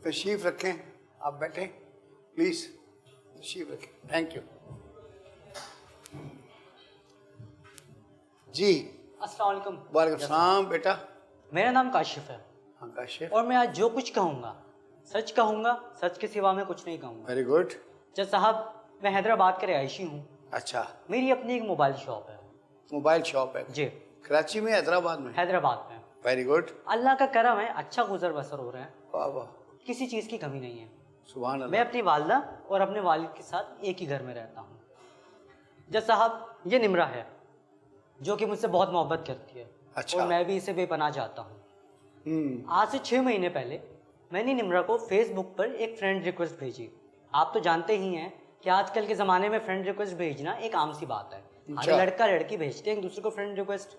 तशरीफ़ रखें, आप बैठें प्लीज़, तशरीफ़ रखें। थैंक यू जी। अस्सलाम वालेकुम। वालेकुम सलाम बेटा। मेरा नाम काशिफ है हाँ काशिफ, और मैं आज जो कुछ कहूँगा कहूँगा, सच के सिवा मैं कुछ नहीं कहूँगा। Very good. जज साहब, मैं हैदराबाद का रिहायशी हूँ। अच्छा, मेरी अपनी एक मोबाइल शॉप है। मोबाइल शॉप है जी, कराची में, हैदराबाद में? हैदराबाद में। Very good. अल्लाह का करम है, अच्छा गुजर बसर हो रहा है, वाह वाह, किसी चीज़ की कमी नहीं है। सुभान मैं अल्लाह। अपनी वालदा और अपने वालिद के साथ एक ही घर में रहता हूँ। जज साहब, ये निमरा है जो कि मुझसे बहुत मोहब्बत करती है। अच्छा। और मैं भी इसे बेपनाह चाहता हूँ। आज से 6 महीने पहले मैंने निमरा को फेसबुक पर एक फ्रेंड रिक्वेस्ट भेजी। आप तो जानते ही हैं कि आजकल के ज़माने में फ्रेंड रिक्वेस्ट भेजना एक आम सी बात है। अच्छा। लड़का लड़की भेजते हैं एक दूसरे को फ्रेंड रिक्वेस्ट,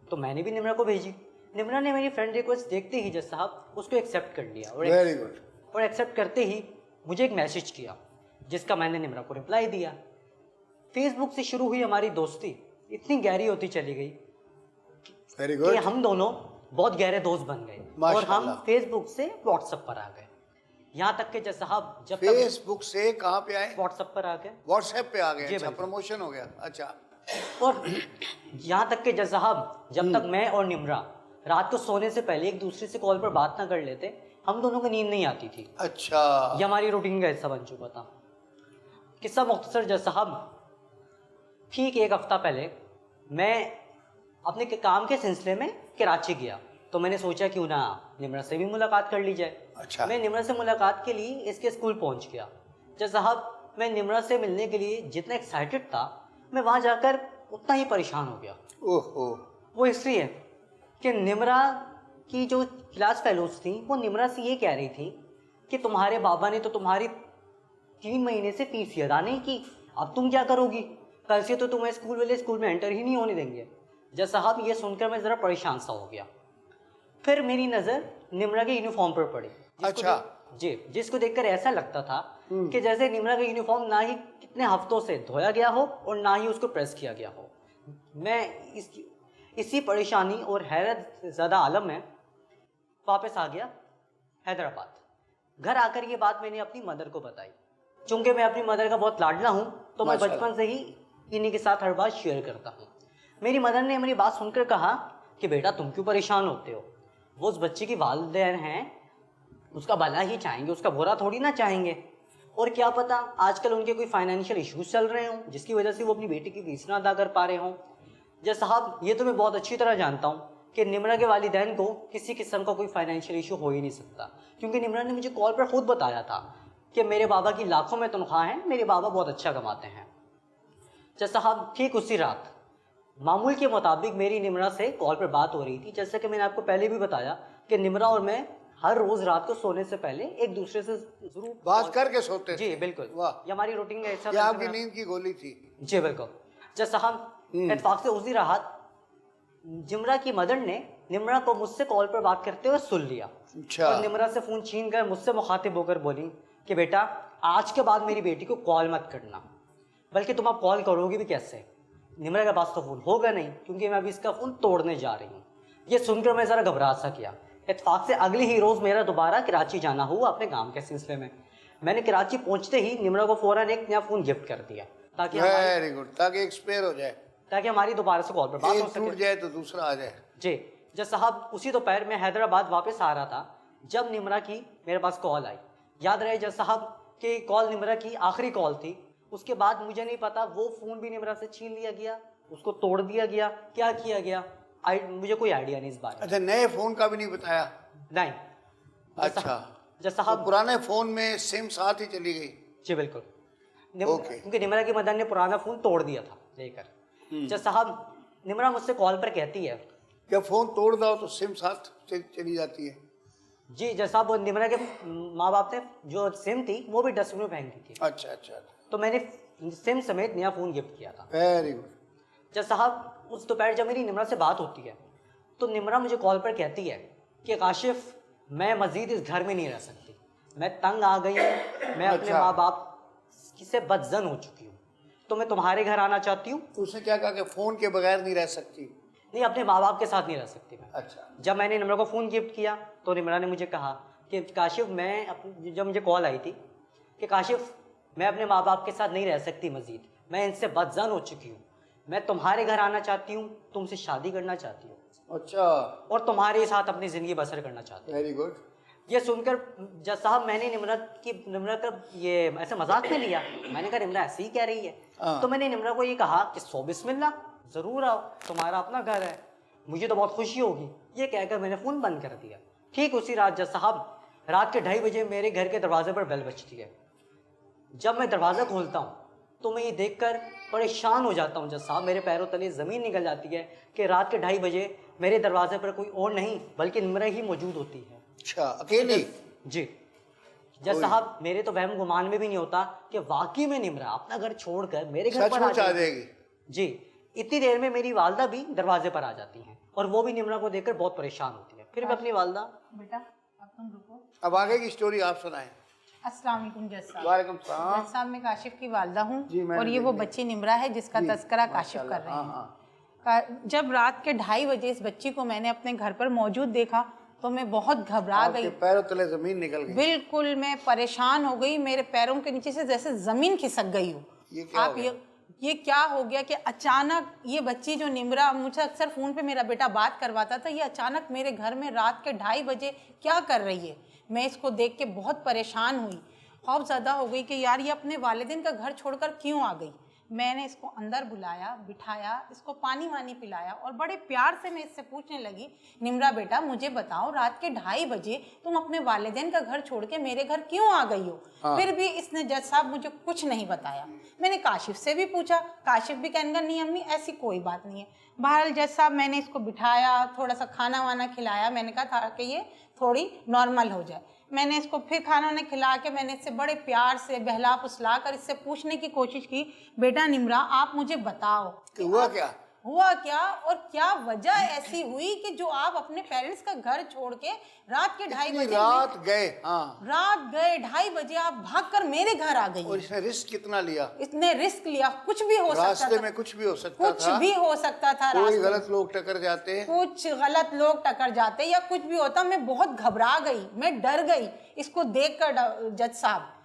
तो मैंने भी निमरा को भेजी। निमरा ने मेरी फ्रेंड रिक्वेस्ट देखते ही जज साहब उसको एक्सेप्ट कर लिया वेरी गुड। और एक्सेप्ट करते ही मुझे एक मैसेज किया जिसका मैंने निमरा को रिप्लाई दिया। फेसबुक से शुरू हुई हमारी दोस्ती इतनी गहरी होती चली गई वेरी कि गुड। हम दोनों बहुत गहरे दोस्त बन गए और हम माशाल्लाह। फेसबुक से व्हाट्सएप पर आ गए। यहाँ तक कि जज साहब जब तक फेसबुक से कहाँ पे आए? व्हाट्सएप पर आ गए व्हाट्सएप पे आ गए। जी अच्छा, बिल्कुल। प्रमोशन हो गया। अच्छा, और यहाँ तक कि जज साहब जब तक मैं और निमरा रात को सोने से पहले एक दूसरे से कॉल पर बात ना कर लेते, हम दोनों को नींद नहीं आती थी। अच्छा, ये हमारी रूटीन का हिस्सा बन चुका था। किस्सा मुख्तसर जज साहब, ठीक एक हफ्ता पहले मैं अपने काम के सिलसिले में कराची गया, तो मैंने सोचा क्यों ना निमरा से भी मुलाकात कर ली जाए। अच्छा। मैं निमरा से मुलाकात के लिए इसके स्कूल पहुंच गया। जज साहब, मैं निमरा से मिलने के लिए जितना एक्साइटेड था, मैं वहाँ जाकर उतना ही परेशान हो गया। ओहो, वो इसलिए कि निमरा की जो क्लास फेलोज थी वो निमरा से ये कह रही थी कि तुम्हारे बाबा ने तो तुम्हारी 3 महीने से फीस अदा नहीं की, अब तुम क्या करोगी? कल से तो तुम्हें स्कूल में एंटर ही नहीं होने देंगे। जज साहब, ये सुनकर मैं ज़रा परेशान सा हो गया। फिर मेरी नज़र निमरा के यूनिफॉर्म पर पड़ी। अच्छा। जी, जिसको देखकर ऐसा लगता था कि जैसे निमरा का यूनिफॉर्म ना ही कितने हफ्तों से धोया गया हो और ना ही उसको प्रेस किया गया हो। मैं इसी परेशानी और हैरत ज़्यादा आलम में वापस आ गया हैदराबाद। घर आकर ये बात मैंने अपनी मदर को बताई। चूँकि मैं अपनी मदर का बहुत लाडला हूँ, तो मैं माशाल्लाह। बचपन से ही इन्हीं के साथ हर बात शेयर करता हूँ। मेरी मदर ने मेरी बात सुनकर कहा कि बेटा तुम क्यों परेशान होते हो? वो उस बच्चे की वालिदैन हैं, उसका भला ही चाहेंगे, उसका बुरा थोड़ी ना चाहेंगे। और क्या पता आजकल उनके कोई फाइनेंशियल इश्यूज चल रहे हों जिसकी वजह से वो अपनी बेटी की फीस ना अदा कर पा रहे हों। जज साहब, ये तो मैं बहुत अच्छी तरह जानता हूँ कि निमरा के वालिदैन को किसी किस्म का कोई फाइनेंशियल इशू हो ही नहीं सकता, क्योंकि निमरा ने मुझे कॉल पर खुद बताया था कि मेरे बाबा की लाखों में तनख्वाह है, मेरे बाबा बहुत अच्छा कमाते हैं। जज साहब, ठीक उसी रात मामूल के मुताबिक मेरी निमरा से कॉल पर बात हो रही थी। जैसे कि मैंने आपको पहले भी बताया कि निमरा और मैं हर रोज रात को सोने से पहले एक दूसरे से जरूर बात करके सोते थे? जी बिल्कुल, वाह, ये हमारी रूटीन का हिस्सा ये था। आपकी नींद की गोली थी। जी बिल्कुल। जज साहब, इत्तेफाक से उसी रात निमरा की मदर ने निमरा को मुझसे कॉल पर बात करते हुए सुन लिया। अच्छा। और निमरा से फ़ोन छीन कर मुझसे मुखातिब होकर बोली कि बेटा आज के बाद मेरी बेटी को कॉल मत करना, बल्कि तुम अब कॉल करोगे भी कैसे? निमरा के पास तो फ़ोन होगा नहीं, क्योंकि मैं अभी इसका फ़ोन तोड़ने जा रही हूँ। ये सुनकर मैं ज़रा घबरा सा किया। इत्तेफाक से अगले ही रोज़ मेरा दोबारा कराची जाना हुआ अपने काम के सिलसिले में। मैंने कराची पहुँचते ही निमरा को फ़ौरन एक नया फ़ोन गिफ्ट कर दिया ताकि वेरी गुड, ताकि एक स्पेयर हो जाए, ताकि हमारी दोबारा से कॉल पर बात हो एक टूट सके। जाए तो दूसरा आ जाए। जी जज साहब, उसी दोपहर में हैदराबाद वापस आ रहा था जब निमरा की मेरे पास कॉल आई। याद रहे जज साहब कि कॉल निमरा की आखिरी कॉल थी। उसके बाद मुझे नहीं पता वो फ़ोन भी निमरा से छीन लिया गया, उसको तोड़ दिया गया, क्या किया गया मुझे कोई आइडिया नहीं इस बारे में। अच्छा, नए फोन का भी नहीं बताया? नहीं। अच्छा, जज तो साहब, पुराने फोन में सिम साथ ही चली गई? जी बिल्कुल। ओके। क्योंकि निमरा की मदर ने पुराना फ़ोन तोड़ दिया था लेकर। जज साहब, निमरा मुझसे कॉल पर कहती है क्या फोन तोड़ दो तो सिम साथ चली जाती है? जी जज साहब, निमरा के माँ बाप ने जो सिम थी वो भी डस्टबिन में फेंक दी थी, अच्छा अच्छा, तो मैंने सिम समेत नया फ़ोन गिफ्ट किया था। Very good. जज साहब, उस दोपहर जब मेरी निमरा से बात होती है तो निमरा मुझे कॉल पर कहती है कि काशिफ, मैं मज़ीद इस घर में नहीं रह सकती, मैं तंग आ गई हूँ, मैं अपने अच्छा। माँ बाप से बदजन हो चुकी हूँ, तो मैं तुम्हारे घर आना चाहती हूँ। उसने क्या कहा कि फोन के बगैर नहीं रह सकती? नहीं, अपने माँ बाप के साथ नहीं रह सकती मैं। अच्छा। जब मैंने निमरा को फ़ोन गिफ्ट किया तो निमरा ने मुझे कहा कि काशिफ जब मुझे कॉल आई थी कि काशिफ मैं अपने माँ बाप के साथ नहीं रह सकती मज़ीद, मैं इनसे बदज़न हो चुकी हूँ, मैं तुम्हारे घर आना चाहती हूँ, तुमसे शादी करना चाहती हूँ, अच्छा, और तुम्हारे साथ अपनी ज़िंदगी बसर करना चाहती हूँ। Very good. ये सुनकर जज साहब मैंने निम्रा का ये ऐसे मजाक में लिया। मैंने कहा निम्रा ऐसे ही कह रही है। हाँ। तो मैंने निम्रा को ये कहा कि सो बिस्मिल्लाह, ज़रूर आओ, तुम्हारा अपना घर है, मुझे तो बहुत खुशी होगी। ये कहकर मैंने फ़ोन बंद कर दिया। ठीक उसी रात जज साहब रात के 2:30 बजे मेरे घर के दरवाजे पर बेल बजती है। जब मैं दरवाज़ा खोलता हूँ तो मैं ये देखकर परेशान हो जाता हूँ जज साहब, मेरे पैरों तले ज़मीन निकल जाती है कि रात के 2:30 बजे मेरे दरवाजे पर कोई और नहीं बल्कि निम्रा ही मौजूद होती है। अच्छा, अकेली? जी जज साहब, मेरे तो वहम गुमान में भी नहीं होता कि वाकई में निम्रा अपना घर छोड़कर मेरे घर पर सचमुच आ जाएगी। जी, इतनी देर में मेरी वालदा भी दरवाजे पर आ जाती हैं और वो भी निम्रा को देखकर बहुत परेशान होती है। फिर मैं अपनी वालदा, बेटा अब तुम रुको। अब आगे की स्टोरी आप सुनाएं। अस्सलाम वालेकुम जज साहब। वालेकुम सलाम। जज साहब, मैं काशिफ की वालदा हूँ जी, मैंने और ये वो देखी। बच्ची निम्रा है जिसका तस्करा काशिफ कर रहे हाँ, हैं। हाँ। जब रात के 2:30 बजे इस बच्ची को मैंने अपने घर पर मौजूद देखा तो मैं बहुत घबरा गई। आपके पैरों तले जमीन निकल गई। बिल्कुल मैं परेशान हो गई, मेरे पैरों के नीचे से जैसे जमीन खिसक गई हो। ये क्या हो आप गया? ये क्या हो गया कि अचानक ये बच्ची जो निम्रा, मुझसे अक्सर फ़ोन पे मेरा बेटा बात करवाता था, ये अचानक मेरे घर में रात के 2:30 बजे क्या कर रही है। मैं इसको देख के बहुत परेशान हुई, खौफज़दा हो गई कि यार ये अपने वालिदैन का घर छोड़कर क्यों आ गई। मैंने इसको अंदर बुलाया, बिठाया, इसको पानी वानी पिलाया और बड़े प्यार से मैं इससे पूछने लगी, निम्रा बेटा मुझे बताओ रात के 2:30 बजे तुम अपने वालिदैन का घर छोड़ के मेरे घर क्यों आ गई हो। हाँ। फिर भी इसने जज साहब मुझे कुछ नहीं बताया। मैंने काशिफ से भी पूछा, काशिफ भी कहने नहीं अम्मी ऐसी कोई बात नहीं है। बहरहाल जज साहब मैंने इसको बिठाया, थोड़ा सा खाना वाना खिलाया, मैंने कहा था कि ये थोड़ी नॉर्मल हो जाए। मैंने इसको फिर खाना वाना खिला के मैंने इससे बड़े प्यार से बहला फुसला कर इससे पूछने की कोशिश की, बेटा निम्रा आप मुझे बताओ कि हुआ क्या और क्या वजह ऐसी हुई कि जो आप अपने पेरेंट्स का घर छोड़ के रात के 2:30 बजे रात गए? हाँ, रात गए 2:30 बजे आप भागकर मेरे घर आ गई। और इसने रिस्क कितना लिया? इसने रिस्क लिया, कुछ भी हो सकता रास्ते था, में कुछ भी हो सकता था, कुछ भी हो सकता था। कोई रास्ते गलत लोग टकर जाते हैं, कुछ गलत लोग टकर जाते या कुछ भी होता। मैं बहुत घबरा गई, मैं डर गई इसको देखकर जज साहब।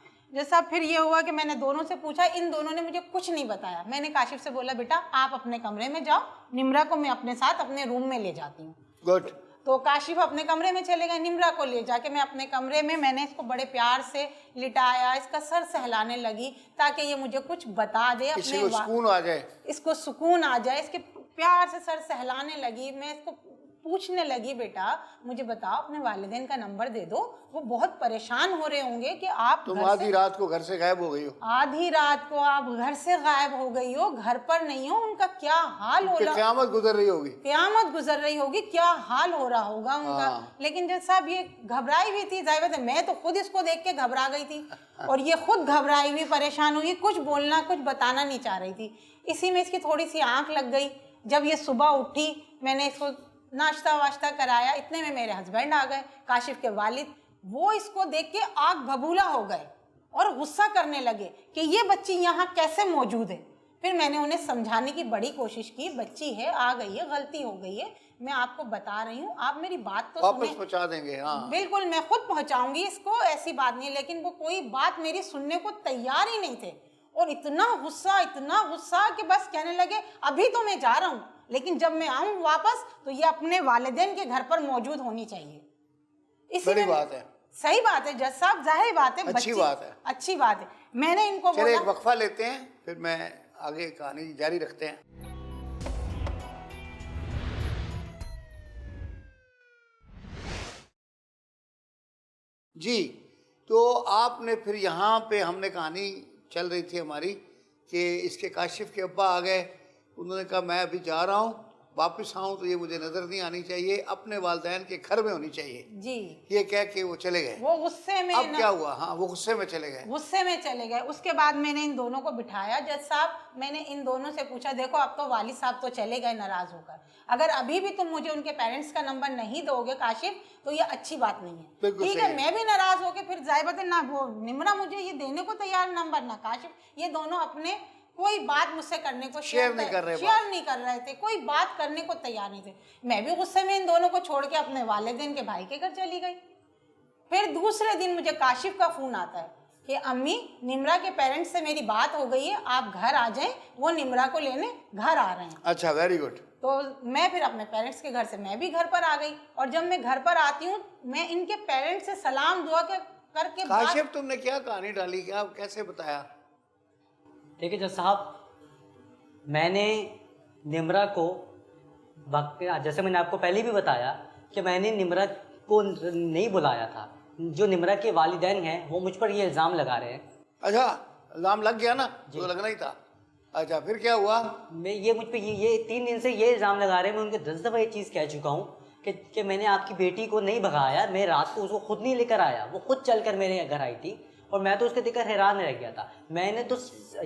फिर ये हुआ कि मैंने दोनों से पूछा, इन दोनों ने मुझे कुछ नहीं बताया। मैंने काशिफ से बोला बेटा आप अपने कमरे में जाओ, निम्रा को मैं अपने साथ अपने रूम में ले जाती हूँ। गुड। तो काशिफ अपने कमरे में चले गए, निम्रा को ले जाके मैं अपने कमरे में मैंने इसको बड़े प्यार से लिटाया, इसका सर सहलाने लगी ताकि ये मुझे कुछ बता दे, इसी को सुकून आ जाए, इसको सुकून आ जाए। इसके प्यार से सर सहलाने लगी। मैं इसको पूछने लगी बेटा मुझे बताओ अपने वालिदैन का नंबर दे दो, वो बहुत परेशान हो रहे होंगे कि आप तुम आधी रात को घर से गायब हो गई हो। आधी रात को आप घर से गायब हो गई हो, घर पर नहीं हो, उनका क्या हाल हो रहा, क़यामत गुजर रही होगी, क़यामत गुजर रही होगी, क्या हाल हो रहा होगा उनका। हाँ। लेकिन जज साहब ये घबराई हुई थी, जाहिर है मैं तो खुद इसको देख के घबरा गई थी और ये खुद घबराई हुई परेशान हुई, कुछ बोलना कुछ बताना नहीं चाह रही थी। इसी में इसकी थोड़ी सी आंख लग गई। जब ये सुबह उठी मैंने इसको नाश्ता वाश्ता कराया, इतने में मेरे हस्बैंड आ गए, काशिफ के वालिद। वो इसको देख के आग बबूला हो गए और गुस्सा करने लगे कि ये बच्ची यहाँ कैसे मौजूद है। फिर मैंने उन्हें समझाने की बड़ी कोशिश की, बच्ची है, आ गई है, गलती हो गई है, मैं आपको बता रही हूँ, आप मेरी बात तो वापस सुने। पहुंचा देंगे। हाँ बिल्कुल मैं खुद पहुंचाऊंगी इसको, ऐसी बात नहीं है। लेकिन वो कोई बात मेरी सुनने को तैयार ही नहीं थे और इतना गुस्सा कि बस कहने लगे अभी तो मैं जा रहा हूँ, लेकिन जब मैं आऊँ वापस तो ये अपने वालिदैन के घर पर मौजूद होनी चाहिए। बड़ी बात है, सही बात है जज साहब, जाहिर बात है, अच्छी बात है, अच्छी बात है। मैंने इनको चलिए बोला एक वक्फा लेते हैं, फिर मैं आगे कहानी जारी रखते हैं। जी, तो आपने फिर यहाँ पे हमने कहानी चल रही थी हमारी कि इसके काशिफ के अब्बा आ गए, उन्होंने कहा मैं अभी जा रहा हूँ, वापस आऊँ तो ये मुझे नजर नहीं आनी चाहिए, अपने वालिदैन के घर में होनी चाहिए जी। ये कह के वो चले गए। वो गुस्से में अब क्या हुआ? हाँ वो गुस्से में चले गए। गुस्से में चले गए। उसके बाद मैंने इन दोनों को बिठाया जज साहब, मैंने इन दोनों से पूछा देखो अब तो वालिद साहब तो चले गए नाराज होकर, अगर अभी भी तुम मुझे उनके पेरेंट्स का नंबर नहीं दोगे काशिफ तो ये अच्छी बात नहीं है। ठीक है, मैं भी नाराज होके फिर जाहिर बात है ना वो निम्रा मुझे ये देने को तैयार नंबर ना काशिफ, ये दोनों अपने कोई बात मुझसे करने को शेयर नहीं कर रहे थे, कोई बात करने को तैयार नहीं थे। मैं भी गुस्से में इन दोनों को छोड़ के अपने वालिदैन के भाई के घर चली गई। फिर दूसरे दिन मुझे काशिफ का फ़ोन आता है कि अम्मी निम्रा के पेरेंट्स से मेरी बात हो गई है, आप घर आ जाएं, वो निम्रा को लेने घर आ रहे हैं। अच्छा, वेरी गुड। तो मैं फिर अपने पेरेंट्स के घर से मैं भी घर पर आ गई, और जब मैं घर पर आती हूँ मैं इनके पेरेंट्स से सलाम दुआ करके काशिफ तुमने क्या कहानी डाली, क्या कैसे बताया? देखिए जज साहब, मैंने निम्रा को जैसे मैंने आपको पहले भी बताया कि मैंने निम्रा को नहीं बुलाया था। जो निम्रा के वालिदैन हैं वो मुझ पर ये इल्ज़ाम लगा रहे हैं। अच्छा, इल्जाम लग गया ना, तो लगना ही था। अच्छा, फिर क्या हुआ? मैं मुझ पे ये 3 दिन से ये इल्ज़ाम लगा रहे हैं। मैं उनके 10 दफ़ा ये चीज़ कह चुका हूँ कि मैंने आपकी बेटी को नहीं भगाया, मैं रात को उसको खुद नहीं लेकर आया, वो खुद चल कर मेरे घर आई थी और मैं तो उसके देखकर हैरान रह गया था। मैंने तो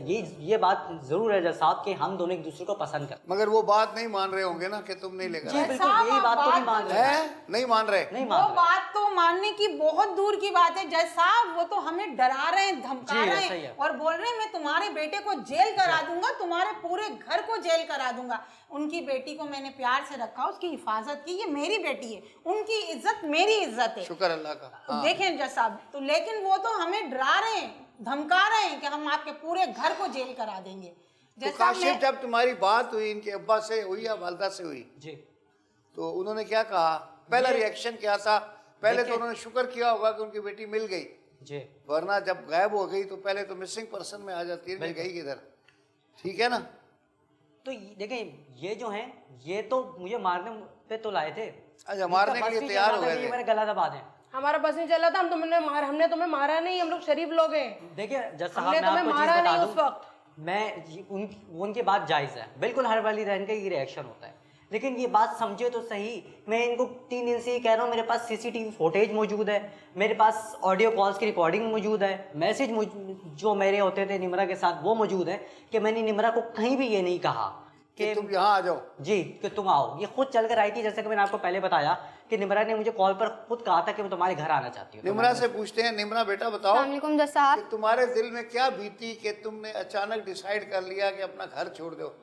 ये बात ज़रूर है जज साहब कि हम दोनों एक दूसरे को पसंद करते मगर वो बात नहीं मान रहे होंगे ना कि तुम नहीं लेकर जी आए। बिल्कुल, यही बात तो नहीं मान रहे हैं? नहीं मान रहे? नहीं वो मान रहे। बात तो मानने की बहुत दूर की बात है जज साहब, वो तो हमें डरा रहे हैं, धमका जी, रहे सही हैं है। और बोल रहे हैं मैं तुम्हारे बेटे को जेल करा दूंगा, तुम्हारे पूरे घर को जेल करा दूंगा। उनकी बेटी को मैंने प्यार से रखा, उसकी हिफाजत की, ये मेरी बेटी है, उनकी इज्जत मेरी इज्जत है। शुक्र अल्लाह का। हाँ। देखें जज साहब, तो लेकिन वो तो हमें डरा रहे हैं, धमका रहे हैं कि हम आपके पूरे घर को जेल करा देंगे। तो जज साहब, काशिफ, जब तुम्हारी बात हुई इनके अब्बा से हुई या वालदा से हुई, जी तो उन्होंने क्या कहा? पहला रिएक्शन क्या था? पहले तो देखिए- उन्होंने शुक्र किया होगा कि उनकी बेटी मिल गई, जी वरना जब गायब हो गई तो पहले तो मिसिंग पर्सन में आ जाती है, गई किधर। ठीक है ना? तो देखें ये जो हैं ये तो मुझे मारने पे तो लाए थे। अच्छा, मारने के लिए तैयार हो गए थे। मेरा गला दबा दें। हमारा बस नहीं चला था, हमने तुम्हें मारा नहीं, हम लोग शरीफ लोग हैं। देखिए जज साहब, हमने मैं तुम्हें आपको चीज़ मारा बता नहीं दूं, उस वक्त। उनकी बात जायज़ है, बिल्कुल हर वालिदैन का ये रिएक्शन होता है, लेकिन ये बात समझे तो सही। मैं इनको 3 दिन से ये कह रहा हूँ, मेरे पास सीसीटीवी फुटेज मौजूद है, मेरे पास ऑडियो कॉल्स की रिकॉर्डिंग मौजूद है, मैसेज जो मेरे होते थे निम्रा के साथ वो मौजूद है कि मैंने निम्रा को कहीं भी ये नहीं कहा कि तुम यहाँ आ जाओ। जी कि तुम आओ। ये खुद चल कर आई थी, जैसे कि मैंने आपको पहले बताया कि निम्रा ने मुझे कॉल पर खुद कहा था कि मैं तुम्हारे घर आना चाहती हूँ। निम्रा से पूछते हैं, निम्रा बेटा बताओ अस्सलामुअलैकुम जज साहब। कि तुम्हारे दिल में क्या बीती कि तुमने अचानक डिसाइड कर लिया कि अपना घर छोड़ दो?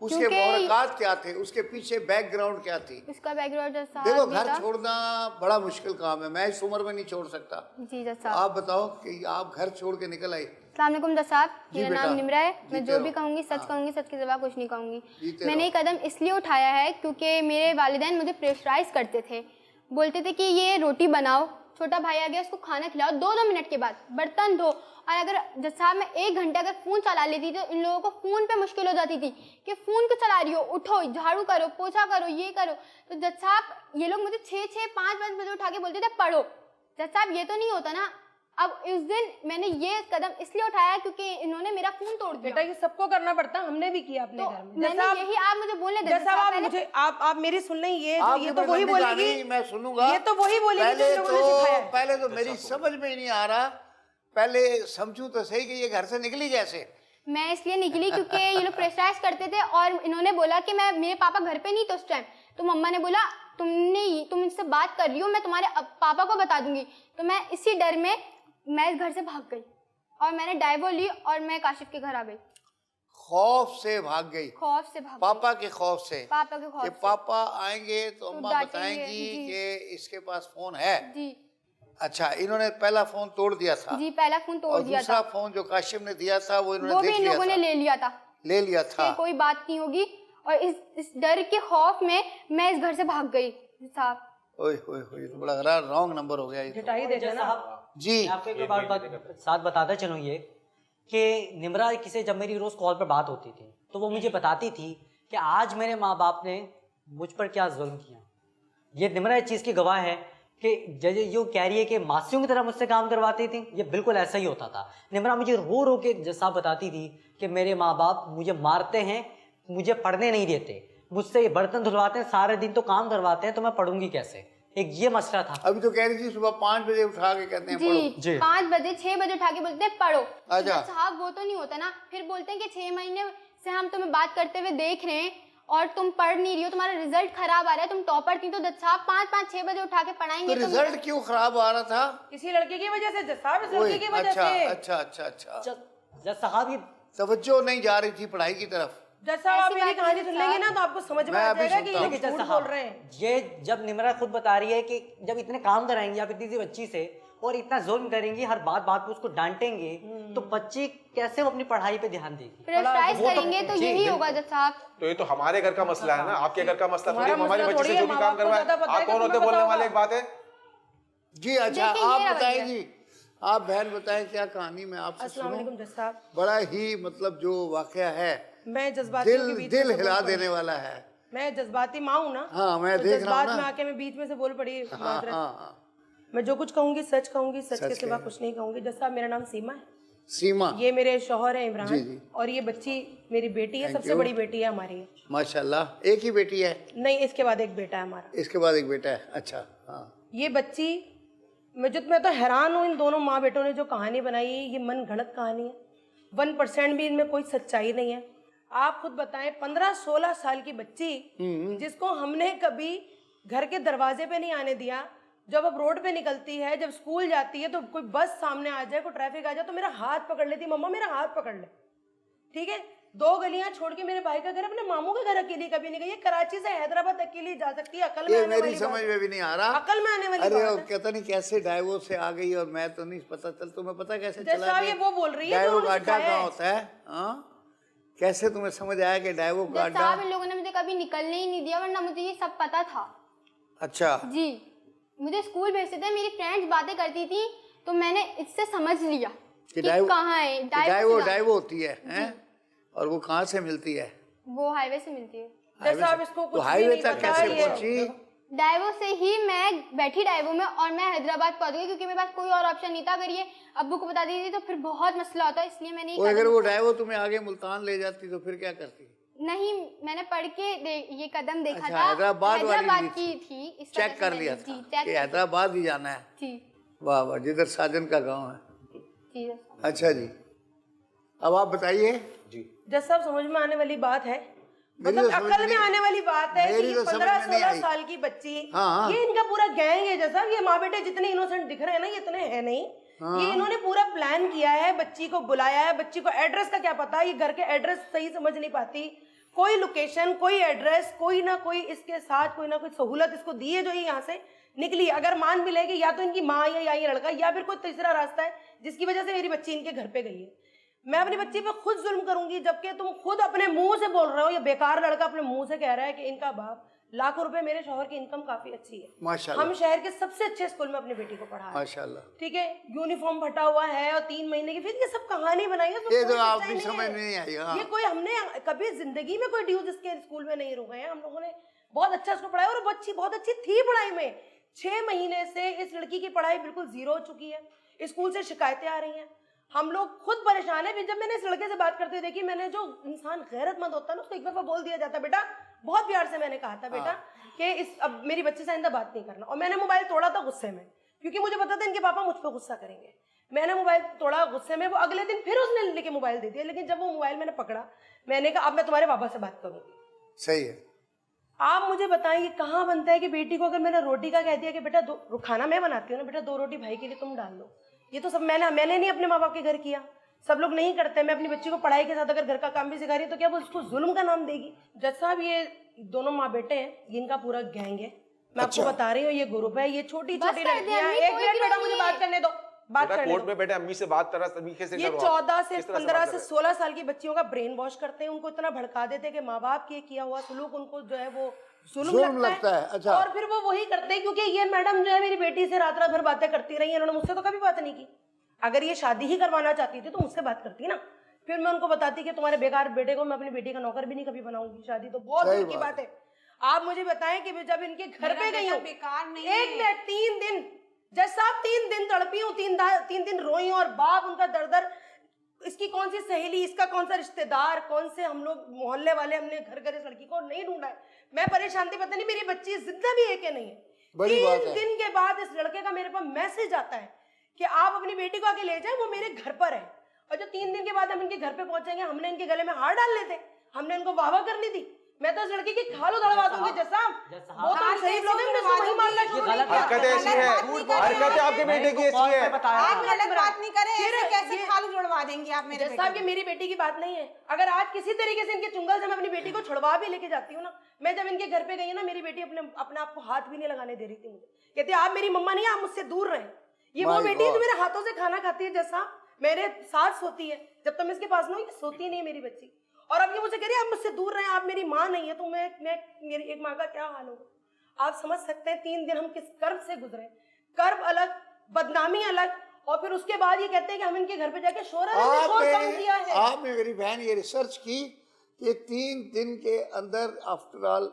उसके क्योंकि- मुहरक़ात क्या थे? उसके पीछे बैकग्राउंड क्या थी? इसका बैकग्राउंड जज साहब देखो, ये घर था। छोड़ना बड़ा मुश्किल काम है, मैं इस उम्र में नहीं छोड़ सकता। जी जज तो साहब। आप बताओ कि आप घर छोड़ के निकल आई। अस्सलामुअलैकुम जज साहब, जी मेरा बेटा, नाम निम्रा है। मैं जीते जो रहो। भी कहूँगी सच हाँ। कहूँगी, सच के सिवा कुछ नहीं कहूँगी। जीते मैंने ये कदम इसलिए उठाया है क्योंकि मेरे वालिदैन मुझे प्रेशराइज करते थे, बोलते थे कि ये रोटी बनाओ, छोटा भाई आ गया उसको खाना खिलाओ, 2-2 मिनट के बाद बर्तन धो। और अगर जज साहब मैं 1 घंटे अगर फ़ोन चला लेती तो इन लोगों को फ़ोन पे मुश्किल हो जाती थी कि फ़ोन क्यों चला रही हो, उठो, झाड़ू करो, पोछा करो, ये करो। तो जज साहब ये लोग मुझे 6-6, 5-5 बजे उठा के बोलते थे पढ़ो। जज साहब ये तो नहीं होता ना। अब उस दिन मैंने ये कदम इसलिए उठाया क्योंकि इन्होंने मेरा फ़ोन तोड़ दिया। बेटा ये सबको करना पड़ता है, हमने भी किया अपने तो घर में। मैंने यही, आप मुझे बोलने दें जज साहब, आप पहले। मुझे आप मेरी सुन लें, ये आपकी तो कोई वही लंबी बोलेगी, कहानी मैं सुनूंगा। ये तो वही बोलेगी जो पहले इन लोगों ने सिखाया है। पहले तो मेरी समझ में ही नहीं आ रहा, पहले समझूं तो सही कि ये घर से निकली कैसे? मैं इसलिए निकली क्योंकि ये लोग प्रेशराइज करते थे और इन्होंने बोला कि मेरे पापा घर पे नहीं थे उस टाइम, तो मम्मा ने बोला तुम इससे बात कर रही हो, मैं तुम्हारे पापा को बता दूंगी। तो मैं इसी डर में मैं इस घर से भाग गई और मैंने डाइवो ली और मैं काशिफ के घर आ गई। खौफ से भाग गई? खौफ से भाग पापा के खौफ से? पापा के खौफ कि से। पापा आएंगे तो अम्मा डांटेंगे, बताएंगी जी। कि इसके पास फोन है। जी अच्छा, इन्होंने पहला फोन तोड़ दिया था जी, पहला फोन तोड़ और दिया दूसरा था, फोन जो काशिफ ने दिया था वो इन्होंने वो भी देख इन लिया लोगों ने था। ले लिया था ले लिया था। कि कोई बात नहीं होगी। और इस डर के खौफ में मैं इस घर से भाग गई साहब। ओए होए होए, ये तो बड़ा रॉन्ग नंबर हो गया ये तो। पिटाई देते ना। जी मैं आपको एक बात साथ बताता चलूँ ये कि निम्रा किसे जब मेरी रोज़ कॉल पर बात होती थी तो वो मुझे बताती थी कि आज मेरे माँ बाप ने मुझ पर क्या जुल्म किया। ये निम्रा इस चीज़ की गवाह है कि जज जो कह रही है कि मासियों की तरह मुझसे काम करवाती थी, ये बिल्कुल ऐसा ही होता था। निम्रा मुझे रो रो के जज साहब बताती थी कि मेरे माँ बाप मुझे मारते हैं, मुझे पढ़ने नहीं देते, मुझसे ये बर्तन धुलवाते हैं, सारे दिन तो काम करवाते हैं, तो मैं पढ़ूंगी कैसे। एक ये मसला था। अभी तो कह रही थी सुबह 5 बजे उठा के कहते हैं पढ़ो। जी 5 बजे 6 बजे उठा के बोलते हैं पढ़ो। अच्छा। तो साहब वो तो नहीं होता ना। फिर बोलते हैं कि 6 महीने से हम तुम्हें बात करते हुए देख रहे हैं और तुम पढ़ नहीं रही हो, तुम्हारा रिजल्ट खराब आ रहा है, तुम टॉपर थी, तो जज साहब 5-5-6 बजे उठा के पढ़ाएंगे। तो रिजल्ट क्यों खराब आ रहा था? किसी लड़के की वजह से जज साहब, इस ओए, लड़के की वजह अच्छा से। अच्छा अच्छा अच्छा, जज साहब ये तवज्जो नहीं जा रही थी पढ़ाई की तरफ। जज साहब आप ऐसी मेरी बात कहानी नहीं सुन है लेंगे साहब। ना तो आपको समझ में मैं आ अभी जाएगा कि सुनता ये हूँ। झूठ बोल रहे हैं। ये जब निम्रा खुद बता रही है कि जब इतने काम कराएंगी आप इतनी सी बच्ची से और इतना जुल्म करेंगी, हर बात बात पे उसको डांटेंगे, तो बच्ची कैसे वो अपनी पढ़ाई पे ध्यान देगी? प्रेशराइज करेंगे तो जी, यही होगा जज साहब। तो ये तो हमारे घर का मसला है ना, आपके घर का मसला थोड़ी। हमारा हमारी मसला बच्ची से थोड़ी जो है, भी काम माँ-बाप को करवाए, ज्यादा पता है आप कि कौन होते तुम्हें बोलने पता वाले? एक बात है जी अच्छा, देखिए, ये आप रवैया। बताएं जी, आप बहन बताएं क्या कहानी में आपसे अस्सलाम वालेकुम सुनूं। जज साहब। बड़ा ही मतलब जो वाकया है, मैं जज्बातियों के दिल बीच दिल में से हिला बोल पड़ी। देने वाला है। मैं जज्बाती माँ हूँ ना। हाँ, मैं तो देख रहा हूँ जज्बात ना। में आके मैं बीच में से बोल पड़ी। हाँ माजरत। हाँ, मैं जो कुछ कहूंगी सच कहूंगी, सच सच के सिवा कहें। कुछ नहीं कहूंगी। जज साहब, मेरा नाम सीमा है, सीमा, ये मेरे शौहर है जी, इमरान, जी। और ये बच्ची मेरी बेटी है, Thank सबसे you। बड़ी बेटी है हमारी। माशाल्लाह। एक ही बेटी है? नहीं, इसके बाद एक बेटा है हमारा। इसके बाद एक बेटा है, अच्छा। हाँ, ये बच्ची, मैं तो हैरान हूँ इन दोनों माँ बेटों ने जो कहानी बनाई है, ये मन गढ़ंत कहानी है। 1% भी इनमें कोई सच्चाई नहीं है। आप खुद बताएं, 15-16 साल की बच्ची जिसको हमने कभी घर के दरवाजे पे नहीं आने दिया, जब अब रोड पे निकलती है, जब स्कूल जाती है, तो कोई बस सामने आ जाए, कोई ट्रैफिक आ जाए, तो मेरा हाथ पकड़ लेती, मम्मा मेरा हाथ पकड़ ले। ठीक है, 2 गलियां छोड़ के मेरे भाई का घर, अपने मामू के घर अकेली कभी नहीं गई। ये कराची से हैदराबाद अकेली जा सकती है, अकल में ये आने मेरी वाली समझ बात में भी नहीं आ रहा। अकल में आने वाली अरे बात वो है। कहता नहीं कैसे डाइवोर्स से आ गई, और मैं तो नहीं पता चल, तुम्हें पता कैसे जैसा चला ये वो बोल रही है, डाइवो जो का उन्होंने अड्डा सिखाया कहाँ है। होता है? हाँ, कैसे तुम्हें समझ आया कि डाइवो का जज अड्डा? साहब, इन लोगों ने मुझे कभी निकलने ही नहीं दिया, वरना मुझे ये सब पता था। अच्छा, जी, मुझे स्कूल भेजते थे, मेरी फ्रेंड्स बातें करती थी, तो मैंने इससे समझ लिया कि कहाँ है डाइवो। डाइवो होती है, हैं? और वो कहाँ से मिलती है? वो हाईवे से मिलती है। जैसा आप इसको तो कुछ भी हाईवे नहीं तक पता, कैसे ये पहुंची? डाइवो से ही मैं बैठी डाइवो में, और मैं हैदराबाद पहुंच गई, क्योंकि मेरे पास कोई और ऑप्शन नहीं था। अगर ये अब्बू को बता देती तो फिर बहुत मसला होता, इसलिए मैंने ये और अगर कदम वो डाइवो तुम्हें आगे मुल्तान ले जाती तो फिर क्या करती? नहीं, मैंने पढ़ के ये कदम देखा अच्छा, था। हैदराबाद वाली हैदराबाद ली की थी, इस चेक वजह कर से लिया मैंने- था जी, चेक कि कर- हैदराबाद ही जाना है। जी वाह वाह, जिधर साजन का गांव है। जी। अच्छा जी, अब आप बताइए। जैसा आप समझ में आने वाली बात है, मेरी मतलब तो समझ अकल में नहीं- आने वाली बात है कि मेरी ये तो समझ में नहीं 15-16 आई। साल की बच्ची, हाँ। ये इनका पूरा गैंग है। जैसा ये माँ बेटे जितने इनोसेंट दिख रहे हैं ना, ये इतने हैं नहीं। ये इन्होंने पूरा प्लान किया है, बच्ची को बुलाया है। बच्ची को एड्रेस का क्या पता, ये घर के एड्रेस सही समझ नहीं पाती, कोई लोकेशन, कोई एड्रेस, कोई ना कोई इसके साथ कोई ना कोई सहूलत इसको दी है जो ये यहाँ से निकली। अगर मान भी लेगी, या तो इनकी माँ या ये लड़का, या फिर कोई तीसरा रास्ता है जिसकी वजह से मेरी बच्ची इनके घर पे गई है। मैं अपनी बच्ची पे खुद जुल्म करूंगी, जबकि तुम खुद अपने मुंह से बोल रहे हो। ये बेकार लड़का अपने मुंह से कह रहा है कि इनका बाप लाखों रुपए, मेरे शौहर की इनकम काफी अच्छी है, माशाल्लाह हम शहर के सबसे अच्छे स्कूल में अपनी बेटी को पढ़ा है, माशाल्लाह। ठीक है, यूनिफॉर्म फटा हुआ है और 3 महीने की, फिर ये सब कहानी बनाई है, ये तो कोई आप सच्चाई भी नहीं समझ है। में नहीं आई। हाँ, ये कोई, हमने कभी जिंदगी में कोई ड्यूज इसके स्कूल में नहीं रुके हैं। हम लोगों ने बहुत अच्छा इसको पढ़ाया, और बच्ची बहुत अच्छी थी पढ़ाई में। 6 महीने से इस लड़की की पढ़ाई बिल्कुल जीरो हो चुकी है, स्कूल से शिकायतें आ रही हैं, हम लोग खुद परेशान है। फिर जब मैंने इस लड़के से बात करते हुए देखी, मैंने, जो इंसान गैरतमंद होता है ना, उसको एक दफा बोल दिया जाता, बेटा, बहुत प्यार से मैंने कहा था, बेटा कि इस अब मेरी बच्ची से आइंदा बात नहीं करना। और मैंने मोबाइल तोड़ा था गुस्से में, क्योंकि मुझे पता था इनके पापा मुझ पर गुस्सा करेंगे। मैंने मोबाइल तोड़ा गुस्से में। वो अगले दिन फिर उसने लेके मोबाइल दे दिया, लेकिन जब वो मोबाइल मैंने पकड़ा, मैंने कहा अब मैं तुम्हारे पापा से बात करूंगी। सही है। आप मुझे बताइए, कहाँ बनता है कि बेटी को अगर मैंने रोटी का कह दिया कि बेटा खाना मैं बनाती हूँ ना, बेटा 2 रोटी भाई के लिए तुम डाल दो। ये तो सब मैंने नहीं अपने माँ बाप के घर किया, सब लोग नहीं करते। मैं अपनी बच्ची को पढ़ाई के साथ अगर घर का काम भी सिखा रही है, तो क्या वो उसको जुल्म का नाम देगी? जज साहब, ये दोनों माँ बेटे हैं, इनका पूरा गैंग है। मैं आपको बता रही हूँ, ये ग्रुप है, ये छोटी छोटी कर दे लड़कियां। अम्मी, एक कोई मिनट बेटा, गिरोह मुझे नहीं बात है। करने दो, बात बेटा करने कोर्ट दो। में बैठे अम्मी से बात कर रहा तरीके से ये करो। 14 से किस तरह 15 बात से कर रहे 16 साल की बच्चियों का ब्रेन वॉश करते हैं, उनको इतना भड़का देते हैं कि माँ बाप के किया हुआ सुलूक उनको जो है वो जुल्म लगता है। अच्छा। और फिर वो वही करते हैं, क्योंकि ये मैडम जो है मेरी बेटी से रात रात भर बातें करती रही, इन्होंने मुझसे तो कभी बात नहीं की। अगर ये शादी ही करवाना चाहती थी तो मुझसे बात करती ना, फिर मैं उनको बताती कि तुम्हारे बेकार बेटे को मैं अपनी बेटी का नौकर भी नहीं कभी बनाऊंगी, शादी तो बहुत दूर की बात है। आप मुझे बताएं कि जब इनके घर पे गई हूँ, बेकार नहीं एक मिनट, 3 दिन जज साहब, 3 दिन तड़पी हूँ, 3 दिन रोई हूँ, और बाप उनका दर इसकी कौन सी सहेली, इसका कौन सा रिश्तेदार, कौन से हम लोग मोहल्ले वाले, हमने घर घर इस लड़की को नहीं ढूंढा है। मैं परेशान थी, पता नहीं मेरी बच्ची जिंदा भी है कि नहीं है। बड़ी बात है। 3 दिन के बाद इस लड़के का मेरे पास मैसेज आता है कि आप अपनी बेटी को आके ले जाए, वो मेरे घर पर है। और जो 3 दिन के बाद हम इनके घर पे पहुंचेंगे, हमने इनके गले में हार डाल लेते, हमने इनको वाह करनी थी। मैं तो इस लड़की की खाल उधड़वा दूंगी। जैसा वो तो शरीफ लोग हैं, उसको वही मारना शुरू नहीं किया। हरकतें ऐसी है, हरकतें आपके बेटे की ऐसी है। आप गलत बात नहीं करें, फिर ऐसे कैसे ये- खाल जुड़वा देंगी आप मेरे जज साहब, ये मेरी बेटी की बात नहीं है। अगर आज किसी तरीके से इनके चुंगल से मैं अपनी बेटी को छुड़वा भी लेके जाती हूँ ना, मैं जब इनके घर पे गई ना, मेरी बेटी अपने आप को हाथ भी नहीं लगाने दे रही थी मुझे। कहती आप मेरी मम्मा नहीं, आप मुझसे दूर रहे। ये वो My बेटी है जो God. मेरे हाथों से खाना खाती है, जैसा मेरे साथ सोती है, जब तक मैं इसके पास ना हूं, ये सोती नहीं है मेरी बच्ची। और अब ये मुझे कह रही है आप मुझसे दूर रहे, आप मेरी माँ नहीं है, तो मैं मेरी एक माँ का क्या हाल होगा। आप समझ सकते हैं 3 दिन हम किस कर्ब से गुजरे, कर्ब अलग, बदनामी अलग, और फिर उसके बाद ये कहते हैं कि हम इनके घर पे जाके शोर कम किया है। आपने मेरी बहन ये रिसर्च की कि 3 दिन के अंदर आफ्टर ऑल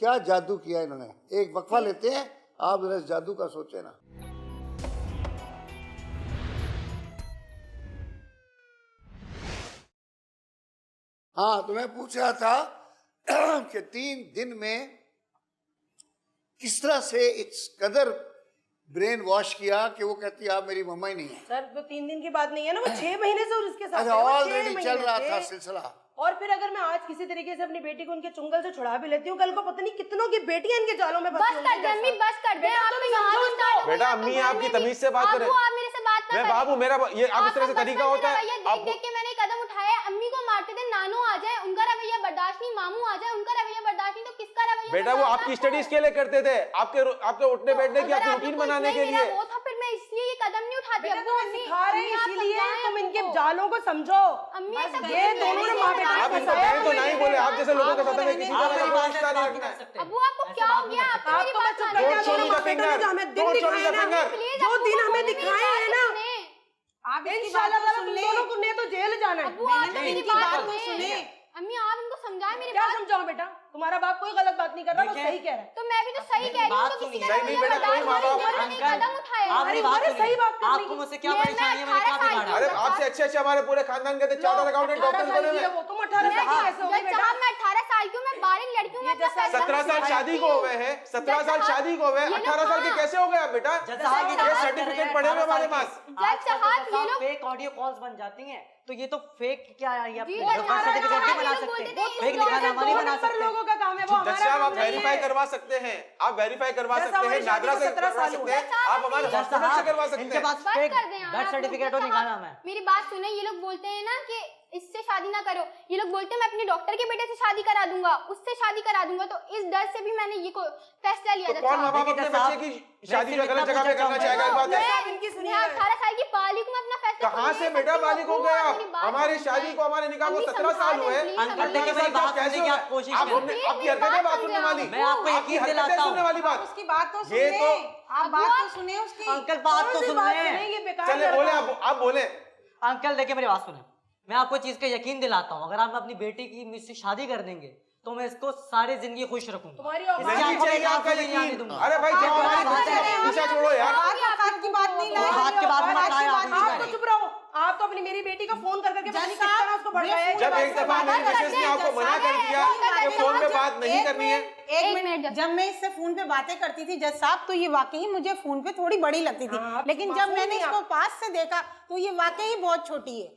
क्या जादू किया इन्होंने। एक वक्फा लेते हैं, आप जरा इस जादू का सोचे ना। हाँ, तो मैं पूछ रहा था कि 3 दिन में किस तरह से इस कदर ब्रेन वॉश किया कि वो कहती आप मेरी मम्मा ही नहीं है। सर वो 3 दिन की बात नहीं है ना, वो 6 महीने से उसके साथ अच्छा, है, वो 6 ऑलरेडी महीने चल रहा से। था सिलसिला। और फिर अगर मैं आज किसी तरीके से अपनी बेटी को उनके चुंगल से छुड़ा भी लेती हूँ, कल को पता नहीं कितनों की बेटियां इनके जालों में बस कर दे अम्मी, बस कर दे। आप तो यहाँ से start हो गई, बेटा, आप तो अम्मी घर आपकी में भी- तमीज से बात करें। अब्बू, आप मेरे से बात ना मैं करें। बाबू, मेरा ये आप इस तरह से आपका तरीका बचपन होता से है रवैया देख आपको। देख के मैंने कदम उठाया है। अम्मी को मारते थे, नानू आ जाए, उनका रवैया बर्दाश्त नहीं, मामू आ जाए, उनका रवैया बर्दाश्त नहीं, तो किसका रवैया बेटा वो बर्दाश्त आपकी आपको? स्टडीज के लिए करते थे, आपके उठने बैठने की, अगर आपकी आप रूटीन लोग को बनाने इतना के ही मेरा लिए। वो था, फिर मैं इसलिए ये कदम नहीं उठाती। बेटा अब्बू, तुम्हें अम्मी, सिखा रहे हैं, अम्मी, आप इसीलिए समझाएं तुम अब्बू इनके को। जालों को समझो। अम्मी, ऐसा ये कुछ नहीं दोनों है, ने माँ बेटा आप को इनको फंसाया बहन तो हुआ नहीं है। बोले, आप जैसे लोगों के साथ में किसी तरह का कोई रिश्ता नहीं रखना है। अब्बू, आपको क्या हो गया? आप तो आप मेरी तो बात बस चुप मानो। कर जाओ, Don't show me दोनों the माँ बेटों ने finger. जो हमें दिन Don't show me दिखाए the ना, finger. प्लीज जो अब्बू दिन को हमें बोलने दिखाए की हैं ना, बात सुने। आप इसकी इंशाल्लाह बात ताला तो तुम सुन दोनों ले। को ने तो जेल जाना है। अब्बू, आप तो मेरी इनकी बात बात तो सुने। सुने। अम्मी, आप इनको समझाएं मेरी क्या बात। समझाओ बेटा, तुम्हारा बाप कोई गलत बात नहीं कर रहा, वो देखिए, सही कह रहा है। तो मैं भी तो सही कह रही हूँ, तो किसी का सही नहीं रवैया बेटा, कोई बर्दाश्त माँ नहीं, बाप- इन्होंने एक कदम उठाया। आप मेरी बात अरे सुनिए। सही बात करने आपको की। मुझसे क्या मैं परेशानी है, मैंने क्या 18 साल बिगाड़ा? अरे आपसे अच्छे हमारे पूरे खानदान के थे, चार्टर्ड अकाउंटेंट, 18 डॉक्टर साल बने की है हुए। वो, तुम 18 साल की कैसे हो गई जज बेटा? साहब, मैं 18 साल की हूँ, मैं बालिग लड़की हूँ, मैं अपना फैसला 17 साल खुद शादी करती को हूँ। हुए हैं, 17 साल जज शादी को हुए, साहब, ये लोग 18 साल के कहाँ? कैसे हो गए आप बेटा? जज साहब, ये सर्टिफिकेट पड़े हुए हमारे पास। जज साहब, ये लोग फेक ऑडियो कॉल्स बन जाती हैं, तो ये तो फेक क्या है, ये जी, अपने जज बर्थ साहब, सर्टिफिकेट नहीं ये बना लोग सकते, बोलते थे, फेक इस निकाह दौर नामा नहीं दो बना नंबर सकते। लोगों का काम है वो, जज हमारा साहब काम आप नहीं वेरीफाई है। करवा सकते हैं, आप वेरीफाई करवा जैसा सकते हैं, हमारी शादी नादरा को से 17 करवा साल सकते हुए। हैं, आप हमारे जज हॉस्पिटल से साहब, करवा सकते इनके हैं। पास बस फेक कर दें यार, बर्थ आप सर्टिफिकेट लोग। और निकाह नामा है। मेरी बात सुने, ये लोग बोलते हैं ना कि इससे शादी ना करो, ये लोग बोलते हैं मैं अपने डॉक्टर के बेटे से शादी करा दूंगा, उससे शादी करा दूंगा, तो इस डर से भी मैंने ये फैसला लिया। तो जज कौन साहब। माँ बाप देखिए अपने जज बच्चे साहब, की शादी जो वैसे गलत जगह पे इतना करना चाहेगा, इस बात है। साहब, इनकी सुनिए। मैं 18 साल की बालिग हूँ, मैं अपना फैसला कहाँ खुद से ले बेटा सकती हूँ। बालिग हो अब्बू, गए आप आप? मेरी बात हमारी समझें। शादी को, हमारे निकाह को अम्मी 17 साल समझा हुए। दें, please, अंकल, अम्मी। देखिए मेरी बात कैसे सुनने की हो आप गए? कोशिश आप करें। आपकी मेरी हरकतें बात बात सुनने समझे वाली, आप। मैं आपको आपकी यकीन हरकतें दिलाता सुनने हूँ। वाली बात। उसकी बात तो सुन ये ले। तो- आप बात तो सुने उसकी। अंकल बात तो कौन सी सुन बात रहे हैं। सुनेंगे, बेकार चले लड़का। बोले, आप बोले। अंकल देखिए मेरी बात सुने, मैं आपको चीज का यकीन दिलाता हूँ, अगर आप अपनी बेटी की मुझसे शादी कर देंगे तो मैं इसको सारी जिंदगी खुश रखूंगा। तुम्हारी इसकी औकात नहीं आंखों में चाहिए एक आंसू आपका नहीं आने यकीन। दूंगा। अरे भाई, जो हमारी बच्ची है, पीछा छोड़ो यार। हाथ की बात नहीं लाई। हाथ की बात मत लाए आप बीच आप में। तो चुप रहो। आप तो अपनी मेरी बेटी का फोन कर करके पता नहीं किस तरह उसको भड़काया है। जब एक दफा मेरी मिसेस ने आपको मना कर दिया कि फोन पे बात नहीं करनी है। एक मिनट। जब मैं इससे फोन पे बातें करती थी जज साहब, तो ये वाकई मुझे फोन पे थोड़ी बड़ी लगती थी, हाँ, लेकिन जब मासूम मैंने नहीं इसको पास से देखा तो ये वाकई बहुत छोटी है।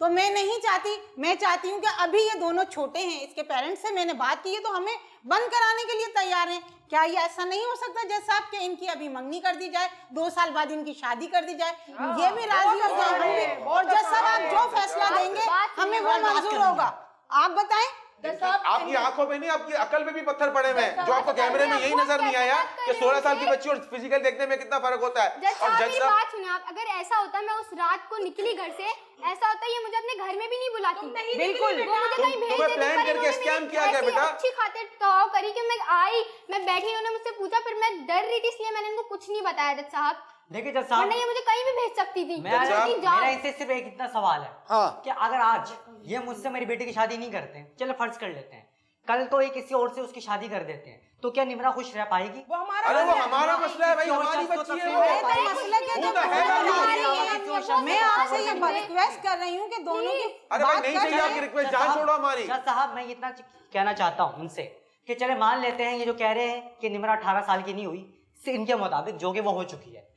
तो मैं नहीं चाहती, मैं चाहती हूँ कि अभी ये दोनों छोटे हैं, इसके पेरेंट्स से मैंने बात की है, तो हमें बंद कराने के लिए तैयार हैं। क्या ये ऐसा नहीं हो सकता जज साहब कि इनकी अभी मंगनी कर दी जाए, 2 साल बाद इनकी शादी कर दी जाए, ये भी राजी हो जाए, हम भी। और जज साहब आप जो फैसला देंगे हमें वो मंजूर होगा। आप बताएं। आपकी आंखों पे नहीं, आपकी अकल पे भी पत्थर पड़े हुए हैं। जो आपको कैमरे में यही नजर नहीं आया कि 16 साल की बच्ची और फिजिकल देखने में कितना फर्क होता है। जज और साहब, जज मेरी साहब, बात सुनिए आप। अगर ऐसा होता मैं उस रात को निकली घर से, ऐसा होता ये मुझे अपने घर में भी नहीं बुलाती। बिल्कुल। वो मुझे कहीं भेज तुम्हें देती, प्लान पर करके इन्होंने स्कैम मेरी किया गया ऐसी बेटा। अच्छी खातिर तौर करी कि मैं आई, मैं बैठी, इन्होंने मुझसे पूछा, फिर मैं डर रही थी, इसलिए मैंने इनको कुछ नहीं बताया जज साहब। देखिए जज साहब, वरना ये मुझे कहीं भी भेज सकती थी। मेरा लेकिन जाओ। मेरा इनसे सिर्फ एक इतना सवाल है हाँ। कि अगर आज ये मुझसे मेरी बेटी की शादी नहीं करते हैं, चलो फर्ज कर लेते हैं, कल को ये किसी और से उसकी शादी कर देते हैं, तो क्या निमरा खुश रह पाएगी? वो हमारा अरे वो मसला है। हमारा मसला है भाई, किसी और हमारी शख्स को बच्ची है तस्लीम वो। कर पाएगी? मसला क्या वो जब तो है बता ना। रही हैं, मैं आपसे ये रिक्वेस्ट कर रही हूँ कि दोनों की अरे भाई बात नहीं कर चाहिए लें। आपकी रिक्वेस्ट, जज जान साहब, छोड़ो हमारी। जज साहब मैं इतना कहना चाहता हूँ उनसे कि चले मान लेते हैं ये जो कह रहे हैं कि निमरा 18 साल की नहीं हुई, इनके मुताबिक जो कि वो हो चुकी है,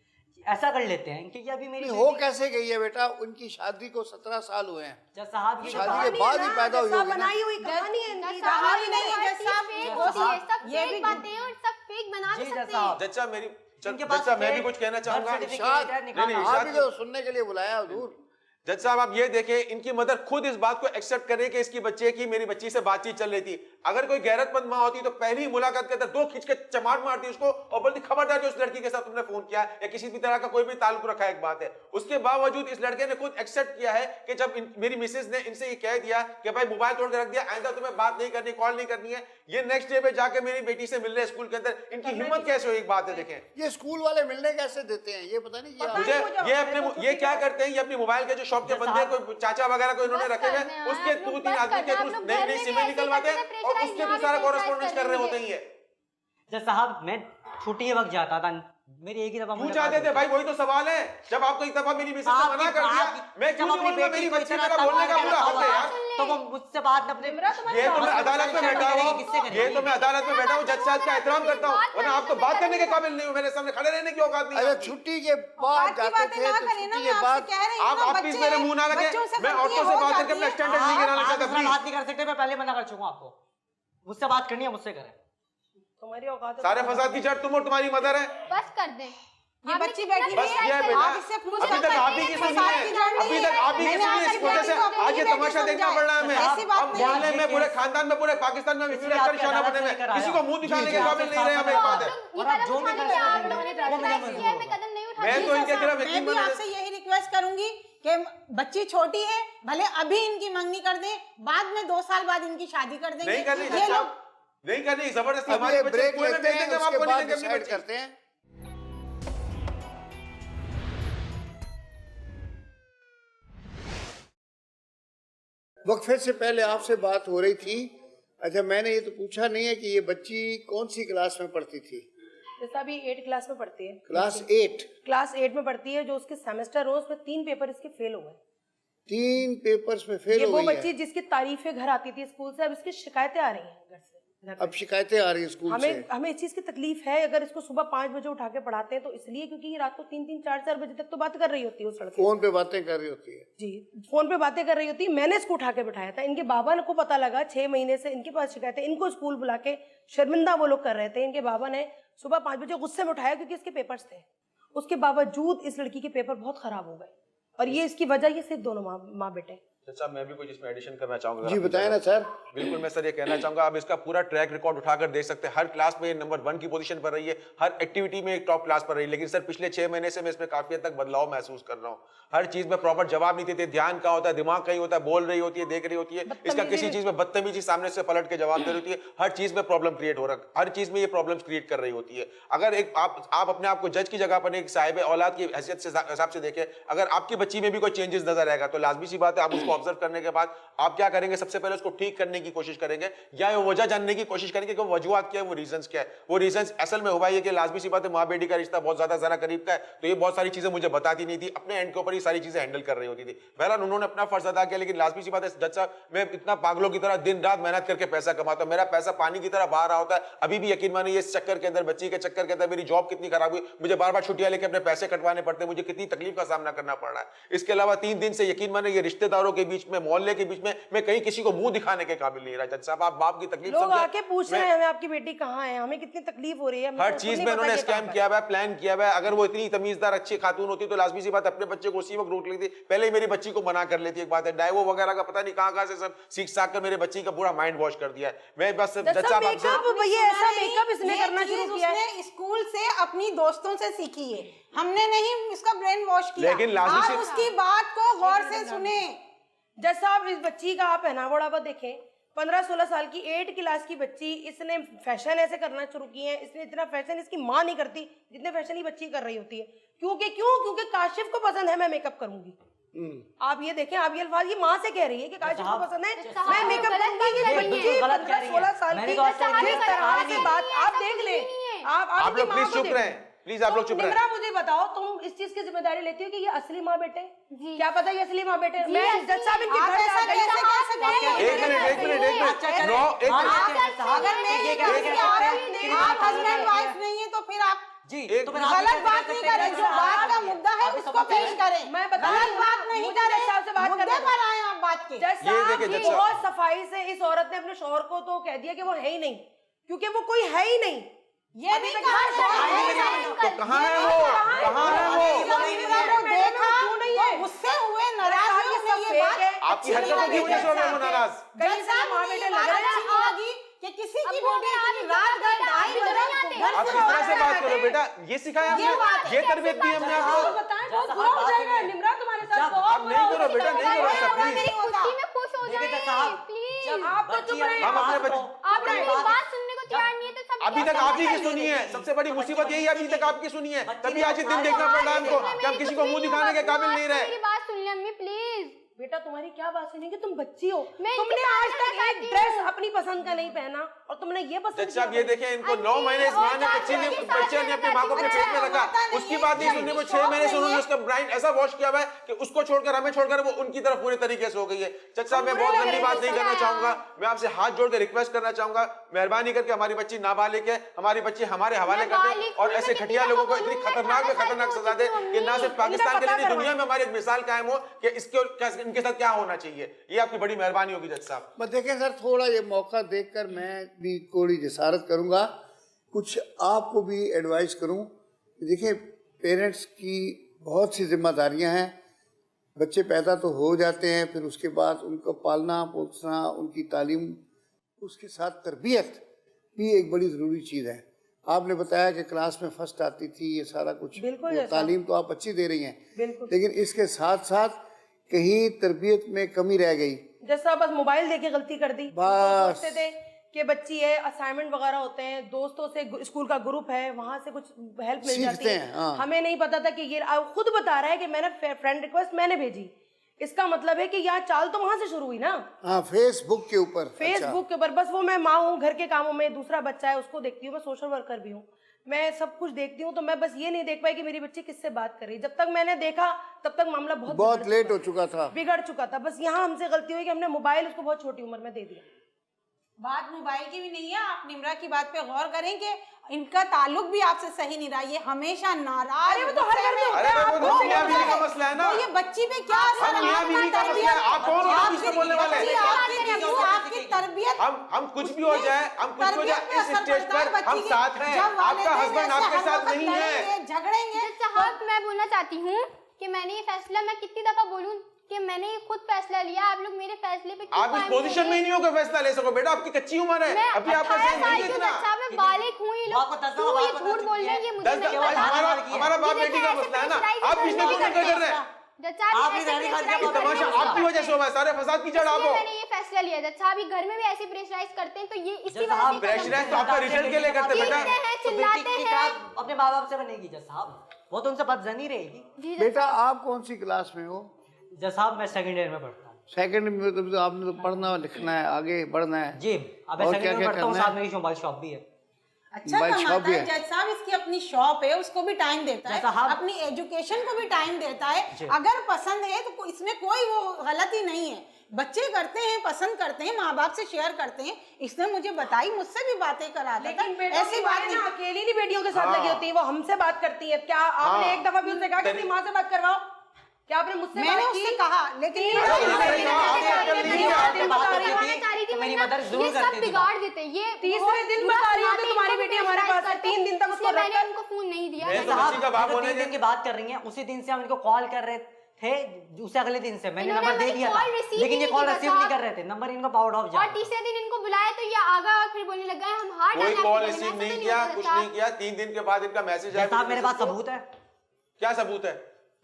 ऐसा कर लेते हैं कि ये अभी मेरी नहीं, हो कैसे गई है बेटा? उनकी शादी को 17 साल हुए हैं। जज साहब ये जो शादी कहानी के बाद ही पैदा हुई होगी ना। बनाई हुई कहानी है इनकी। कहानी नहीं है जज साहब, फेक जज होती है, साहब, सब ये फेक भी- बातें हैं और सब फेक बना जी भी जज सकते हैं। साहब, जज साहब मेरी, इनके जज पास साहब मैं भी फेक कुछ कहना बर्थ चाहूंगा। सर्टिफिकेट इरशाद, है, निकाह नहीं, नामा आप ही को सुनने के लिए बुलाया हजूर। जज साहब आप ये देखें, इनकी मदर खुद इस बात को एक्सेप्ट करे कि इसकी बच्चे की मेरी बच्ची से बातचीत चल रही थी। अगर कोई गैरतमंद मां होती तो पहली ही मुलाकात के अंदर 2 खींच के चमाट मारती उसको और बोलती खबरदार जो उस लड़की के साथ तुमने फोन किया या किसी भी तरह का कोई भी ताल्लुक रखा है, एक बात है। उसके बावजूद इस लड़के ने खुद एक्सेप्ट किया है कि जब मेरी मिसेज ने इनसे ये कह दिया कि भाई मोबाइल तोड़ के रख दिया, आइंदा तुम्हें बात नहीं करनी, कॉल नहीं करनी है, ये नेक्स्ट डे पे जाके मेरी बेटी से मिल रहे स्कूल के अंदर, इनकी हिम्मत कैसे हुई? एक बात है देखें, ये स्कूल वाले मिलने कैसे देते हैं ये पता नहीं। मुझे ये क्या करते हैं, ये अपनी मोबाइल के जो शॉप के बंदे कोई चाचा वगैरह को इन्होंने रखे हुए, उसके 2-3 आदमी के थ्रू नई नई सिमें निकलवाते हैं और उसके थ्रू सारा कॉरेस्पॉन्डेंस कर रहे होते हैं। ये जज साहब मैं छुट्टी के वक्त जाता था, मेरी एक ही दफा क्यों चाहते थे भाई? वही तो सवाल है। जब आपको एक दफा मेरी मिसेज ने मना कर दिया, मैं क्यों नहीं बोलूंगा? मेरी बच्ची का बोलने का पूरा हक है यार। तो वो मुझसे बात अपने ये तो मैं अदालत में बैठा हूँ, ये तो मैं अदालत में बैठा हूँ, जज साहब का एहतराम करता हूँ, वरना आप तो बात करने के काबिल नहीं हो, मेरे सामने खड़े रहने की औकात नहीं। अरे छुट्टी के बाद जाते थे तो छुट्टी के बाद आप प्लीज मेरे मुंह ना लगे, मैं ऑटो से बात करके अपना स्टैंडर्ड नहीं गिराना चाहता। बात नहीं कर सकते, मैं पहले मना कर चुका आपको। मुझसे बात करनी है मुझसे करें। तुम्हारी औकात सारे फसाद की जड़ तुम और तुम्हारी मदर है। बस कर दे। ये बच्ची बैठी बस हुई किया है है, बेटा, आप इससे पूछो अभी तक आप ही की सुनी है, अभी तक आप ही की सुनी है, इस वजह से आज ये तमाशा देखना पड़ रहा है हमें। हम मोहल्ले में, पूरे खानदान में, पूरे पाकिस्तान में इसलिए अच्छा निशाना बने में किसी को मुंह दिखाने के काबिल नहीं रहे। हमें एक बात है, मैं तो इनके खिलाफ मैं यकीन भी आपसे यही रिक्वेस्ट करूंगी कि बच्ची छोटी है, भले अभी इनकी मंगनी कर दें, बाद में 2 साल बाद इनकी शादी कर देंगे। नहीं करनी, ये लोग नहीं करनी, जबरदस्ती अभी हमारे बच्चे ब्रेक स्कूल में लेते भेज हैं, देंगे, हम उसके आपको नहीं बाद देंगे अपनी डिसाइड बच्ची। करते हैं। वक्फे से पहले आपसे बात हो रही थी। अच्छा, मैंने ये तो पूछा नहीं है कि ये बच्ची कौन सी क्लास में पढ़ती थी? जैसा अभी 8 क्लास में पढ़ती है। क्लास 8? क्लास 8 में पढ़ती है। जो उसके सेमेस्टर हो उसमें 3 पेपर इसके फेल हो गए। 3 पेपर्स में फेल ये हो वो गई बच्ची है। जिसकी तारीफें घर आती थी स्कूल से, अब इसकी शिकायतें आ रही हैं घर से। अब शिकायतें आ रही है स्कूल से। हमें इस चीज की तकलीफ है। अगर इसको सुबह 5 बजे उठा के पढ़ाते हैं तो इसलिए क्योंकि ये रात को 3-3, 4-4 बजे तक तो बात कर रही होती है उस लड़के से। फोन पे बातें कर रही होती है। जी, फोन पे बातें कर रही होती है। मैंने इसको उठा के बिठाया था। इनके बाबा को पता लगा 6 महीने से इनके पास शिकायत है। इनको स्कूल बुला के शर्मिंदा वो लोग कर रहे थे। इनके बाबा ने सुबह 5 बजे गुस्से में उठाया क्योंकि इसके पेपर्स थे। उसके बावजूद इस लड़की के पेपर बहुत खराब हो गए और ये इसकी वजह, ये सिर्फ दोनों माँ बेटे। अच्छा, मैं भी कुछ इसमें एडिशन करना चाहूंगा। जी बताएं ना सर। बिल्कुल, मैं सर ये कहना चाहूंगा, आप इसका पूरा ट्रैक रिकॉर्ड उठाकर देख सकते हैं। हर क्लास में ये नंबर 1 की पोजीशन पर रही है, हर एक्टिविटी में एक टॉप क्लास पर रही है। लेकिन सर पिछले 6 महीने से मैं इसमें काफी हद तक बदलाव महसूस कर रहा हूँ। हर चीज में प्रॉपर जवाब नहीं देते, ध्यान कहाँ होता है, दिमाग कहीं होता है, बोल रही होती है, देख रही होती है, इसका किसी चीज में बदतमीजी सामने से पलट के जवाब दे रही होती है। हर चीज में प्रॉब्लम क्रिएट हो रहा है, हर चीज में ये प्रॉब्लम क्रिएट कर रही होती है। अगर एक आप अपने आप को जज की जगह पर एक साहिब औलाद की हैसियत से हिसाब से देखें, अगर आपकी बच्ची में भी कोई चेंजेस नजर आएगा तो लाजमी सी बात है आप उसको ऑब्जर्व करने के बाद आप क्या करेंगे, सबसे पहले उसको ठीक करने की कोशिश करेंगे या वो वजह जानने की कोशिश करेंगे कि वो वजूहात क्या है, वो रीजंस क्या है। वो रीजंस असल में हुआ ये कि लाजमी सी बात है माँ बेटी का रिश्ता बहुत ज्यादा जरा करीब का है, तो ये बहुत सारी चीजें मुझे बताती नहीं थी, अपने एंड के ऊपर ये सारी चीजें हैंडल कर रही होती थी। बहरहाल उन्होंने अपना फर्ज अदा किया, लेकिन लाजमी सी बात है जज साहब, मैं इतना पागलों की तरह दिन रात मेहनत करके पैसा कमाता हूं, मेरा पैसा पानी की तरह बाहर रहा होता है। अभी भी यकीन मानिए इस चक्कर के अंदर, बच्ची के चक्कर के अंदर मेरी जॉब कितनी खराब हुई, मुझे बार बार छुट्टियां लेकर अपने पैसे कटवाने पड़ते हैं, मुझे कितनी तकलीफ का सामना करना पड़ रहा है। इसके अलावा 3 दिन से यकीन मानिए ये रिश्तेदारों के बीच में, मोहल्ले के बीच में मैं कहीं किसी को मुंह दिखाने के काबिल नहीं रहा। जज साहब, आप बाप की तकलीफ लोग आके पूछ रहे हैं हमें आपकी बेटी कहाँ है, हमें कितनी तकलीफ हो रही है। हर चीज में उन्होंने स्कैम किया हुआ है, प्लान किया हुआ है। अगर वो इतनी तमीजदार अच्छी खातून होती तो लाजमी सी बात अपने बच्चे को उसी वक्त रोक लेती, पहले ही मेरी बच्ची को मना कर लेती। एक बात है, डायवो वगैरह का पता नहीं कहां से सब सीख साख कर मेरे बच्ची का पूरा माइंड वॉश कर दिया है। मैं बस जज साहब ऐसा मेकअप इसने करना शुरू किया है, स्कूल से अपनी दोस्तों से सीखी है, हमने नहीं इसका ब्रेन वॉश किया। लेकिन आप उसकी बात को गौर से सुने। जज साहब, इस बच्ची का आप पहनावा ओढ़ावा देखें, 15-16 साल की 8 क्लास की बच्ची, इसने फैशन ऐसे करना शुरू किए हैं। इसने इतना फैशन इसकी माँ नहीं करती जितने फैशन ये बच्ची कर रही होती है। क्योंकि काशिफ को पसंद है मैं मेकअप करूंगी। आप ये देखें, आप ये अल्फाज ये माँ से कह रही है कि काशिफ को पसंद है मैं मेकअप करूंगी। ये बच्ची 15-16 साल की जिस तरह से बात आप देख लें, आप लोग प्लीज चुप रहे, प्लीज आप लोग चुप रहे। निम्रा, मुझे बताओ, तुम इस चीज की जिम्मेदारी लेती हो कि ये असली माँ बेटे? क्या पता ये असली माँ बेटे? मैं जज साहब इनके घर से आ गई। एक मिनट नो, आप हस्बैंड वाइफ नहीं है तो फिर आप जी तो गलत बात नहीं करें। जो बात का मुद्दा है उसको पेश करें। मैं बता गलत बात नहीं करें, मुद्दे पर आए आप बात के। जज साहब, बहुत सफाई से इस औरत ने अपने शौहर को तो कह दिया कि वो है ही नहीं, क्योंकि वो कोई है ही नहीं। ये नहीं कहा तो कहाँ है वो, कहाँ है वो? देखा गुस्से हुए, नाराज हुए, उसने ये बात आपकी हरकतों की वजह से हो गए वो नाराज। जज साहब माँ बेटे लग रहे हैं कि किसी की बेटी इतनी रात गए 2:30 बजे घर आप से किस तरह से बाहर बात आ करो गए। बेटा, ये सिखाया आपने, ये तरबियत दी हमने आपको। बताएं बहुत बुरा हो जाएगा निम्रा तुम्हारे साथ, बहुत आप नहीं करो बेटा, नहीं करो ऐसा प्लीज। मेरी खुशी में खुश हो जाए प्लीज। आप तो चुप रहे, हम अपने बच्चे, आप मेरी बात सुनने को तैयार नहीं है तो सब अभी तक आप ही की सुनी है, सबसे बड़ी मुसीबत यही है, अभी तक आपकी सुनी है, तभी आज ये दिन देखना पड़ रहा है हमको कि हम किसी को मुंह दिखाने के काबिल नहीं रहे। मेरी बात सुन ले अम्मी प्लीज। बेटा तुम्हारी क्या बात सुनेंगे, तुम बच्ची हो, मैं तुमने इनके आज साथ तक रहना एक चाहती ड्रेस हूँ। अपनी पसंद का नहीं पहना और तुमने ये पसंद जज साहब ये किया। देखें, इनको 9 महीने इस माँ ने बच्चे ने अपनी माँ को अपने पेट में रखा, उसकी बात नहीं सुनने को 6 महीने से उन्होंने उसका ब्राइन ऐसा वॉश किया हुआ है कि उसको छोड़कर हमें छोड़कर वो उनकी तरफ पूरे तरीके से हो गई है। जज साहब मैं बहुत गंदी बात नहीं करना चाहूंगा, मैं आपसे हाथ जोड़ के रिक्वेस्ट करना चाहूंगा, मेहरबानी करके हमारी बच्ची नाबालिग है, हमारी बच्ची हमारे हवाले कर दें और ऐसे घटिया लोगों को इतनी खतरनाक में खतरनाक सजा दे कि ना सिर्फ पाकिस्तान के लिए नहीं दुनिया में हमारी एक मिसाल कायम हो कि इनके साथ क्या होना चाहिए। ये आपकी बड़ी मेहरबानी होगी जज साहब। बस देखें सर, थोड़ा ये मौका देखकर मैं भी थोड़ी जसारत करूंगा, कुछ आपको भी एडवाइस करूं। देखिए पेरेंट्स की बहुत सी जिम्मेदारियां हैं, बच्चे पैदा तो हो जाते हैं, फिर उसके बाद उनको पालना पोसना, उनकी तालीम, उसके साथ तरबियत भी एक बड़ी ज़रूरी चीज़ है। आपने बताया कि क्लास में फर्स्ट आती थी, ये सारा कुछ, बिल्कुल वो तालीम तो आप अच्छी दे रही हैं, बिल्कुल। लेकिन इसके साथ साथ कहीं तरबियत में कमी रह गई। जैसा बस मोबाइल देके गलती कर दी, बस। सोचते थे कि बच्ची है, असाइनमेंट वगैरह होते हैं, दोस्तों से स्कूल का ग्रुप है, वहां से कुछ हेल्प मिल जाती सीखते है। हैं, हाँ। हमें नहीं पता था कि ये खुद बता रहा है कि मैंने फ्रेंड रिक्वेस्ट मैंने भेजी, इसका मतलब है कि यहाँ चाल तो वहां से शुरू हुई ना, हाँ, फेसबुक के ऊपर। फेसबुक के ऊपर। बस वो मैं माँ हूँ, घर के कामों में दूसरा बच्चा है उसको देखती हूँ, मैं सोशल वर्कर भी हूँ, मैं सब कुछ देखती हूँ, तो मैं बस ये नहीं देख पाई कि मेरी बच्ची किससे बात कर रही। जब तक मैंने देखा तब तक मामला बहुत लेट हो चुका था। बिगड़ चुका था। बस यहाँ हमसे गलती हुई कि हमने मोबाइल उसको बहुत छोटी उम्र में दे दिया। बात मोबाइल की भी नहीं है, आप निम्रा की बात पे गौर करें कि इनका ताल्लुक भी आपसे सही नहीं रहा, ये हमेशा नाराज। अरे वो तो हर घर में होता है, अरे आप वो तो मियां बीवी का मसला है ना, तो ये बच्ची पे क्या असर हम मियां बीवी का मसला है, आप कौन हो बीच में बोलने वाले? आपकी तरबियत, हम कुछ भी हो जाए, हम कुछ भी हो जाए, इस स्टेज पर हम साथ हैं, आपका हस्बैंड आपके साथ नहीं है। झगड़ेंगे। साहब मैं बोलना चाहती हूँ कि मैंने ये फैसला, मैं कितनी दफा बोलूँ कि मैंने ये खुद फैसला लिया, आप लोग मेरे फैसले पे क्यों आप इस कायम पोजीशन में रहेंगे? ही नहीं हो कि फैसला ले सको बेटा, आपकी कच्ची उम्र है, मैं अभी आपका 18 सही साल नहीं की है इतना। बच्चा, मैं बालिग हूँ, ये लोग क्यों ये झूठ बोल रहे हैं, ये मुझे नहीं पता। हमारा बाप बेटी का मसला है ना, आप बीच में क्यों कर रहे हैं? ये तमाशा आपकी वजह से हुआ है, सारे फसाद की जड़ आप हो। मैंने ये फैसला लिया जज साहब, ये घर में भी ऐसे प्रेशराइज करते हैं तो ये इसी जज वजह साहब, से प्रेशराइज तो आपका रिजल्ट के लिए करते बेटा। चिल्लाते हैं। अपने माँ बाप से बनेगी जज साहब, वो तो उनसे बदजनी रहेगी। जी, बेटा आप कौन सी क्लास में हो? जज साहब मैं सेकंड ईयर में पढ़ता हूँ। सेकंड में? तो आपने तो पढ़ना लिखना है, आगे बढ़ना है। जी अब मैं और सेकंड क्या ईयर में क्या पढ़ता हूँ, करना साथ है? मेरी मोबाइल शॉप भी है। अच्छा मोबाइल शॉप कमाता भी है है। जज साहब, इसकी अपनी शॉप है, उसको भी टाइम देता है, जैसा हम- अपनी एजुकेशन को भी टाइम देता है। जी। अगर पसंद है तो इसमें कोई वो गलती नहीं है, बच्चे करते हैं, पसंद करते हैं, माँ बाप से शेयर करते हैं। इसने मुझे बताई, मुझसे भी बातें कराता था, लेकिन बेटों ऐसी की बात माएं नहीं। ना अकेली नहीं बेटियों के साथ लगी होती है, वो हमसे बात करती है। क्या आपने एक दफा भी उनसे कहा कि अपनी माँ से बात करवाओ? क्या आपने मुझसे मैंने बात उससे की? कहा, लेकिन मेरी मदर जरूर ये सब करती थी। बिगाड़ देते हैं, ये तीसरे दिन बता रही हो कि तुम्हारी बेटी हमारे पास है, 3 दिन तक उसको मैंने रखकर- उनको फोन नहीं दिया। मैं तो बच्ची का बाप होने 3 दिन की बात कर रही हैं, उसी दिन से हम इनको कॉल कर रहे थे, उसे अगले दिन से मैंने इन्होंने नंबर दे हमारी दिया कॉल था, रिसीव लेकिन ये नहीं कॉल की रिसीव था। नहीं कर रहे थे, नंबर इनका पावर ऑफ और जा। तीसरे दिन इनको बुलाया तो ये आगा और फिर बोलने लगा है हम हार्ट कोई कॉल रिसीव नहीं किया, कुछ नहीं किया। 3 दिन के बाद इनका मैसेज आया। साहब मेरे पास सबूत है क्या सबूत है?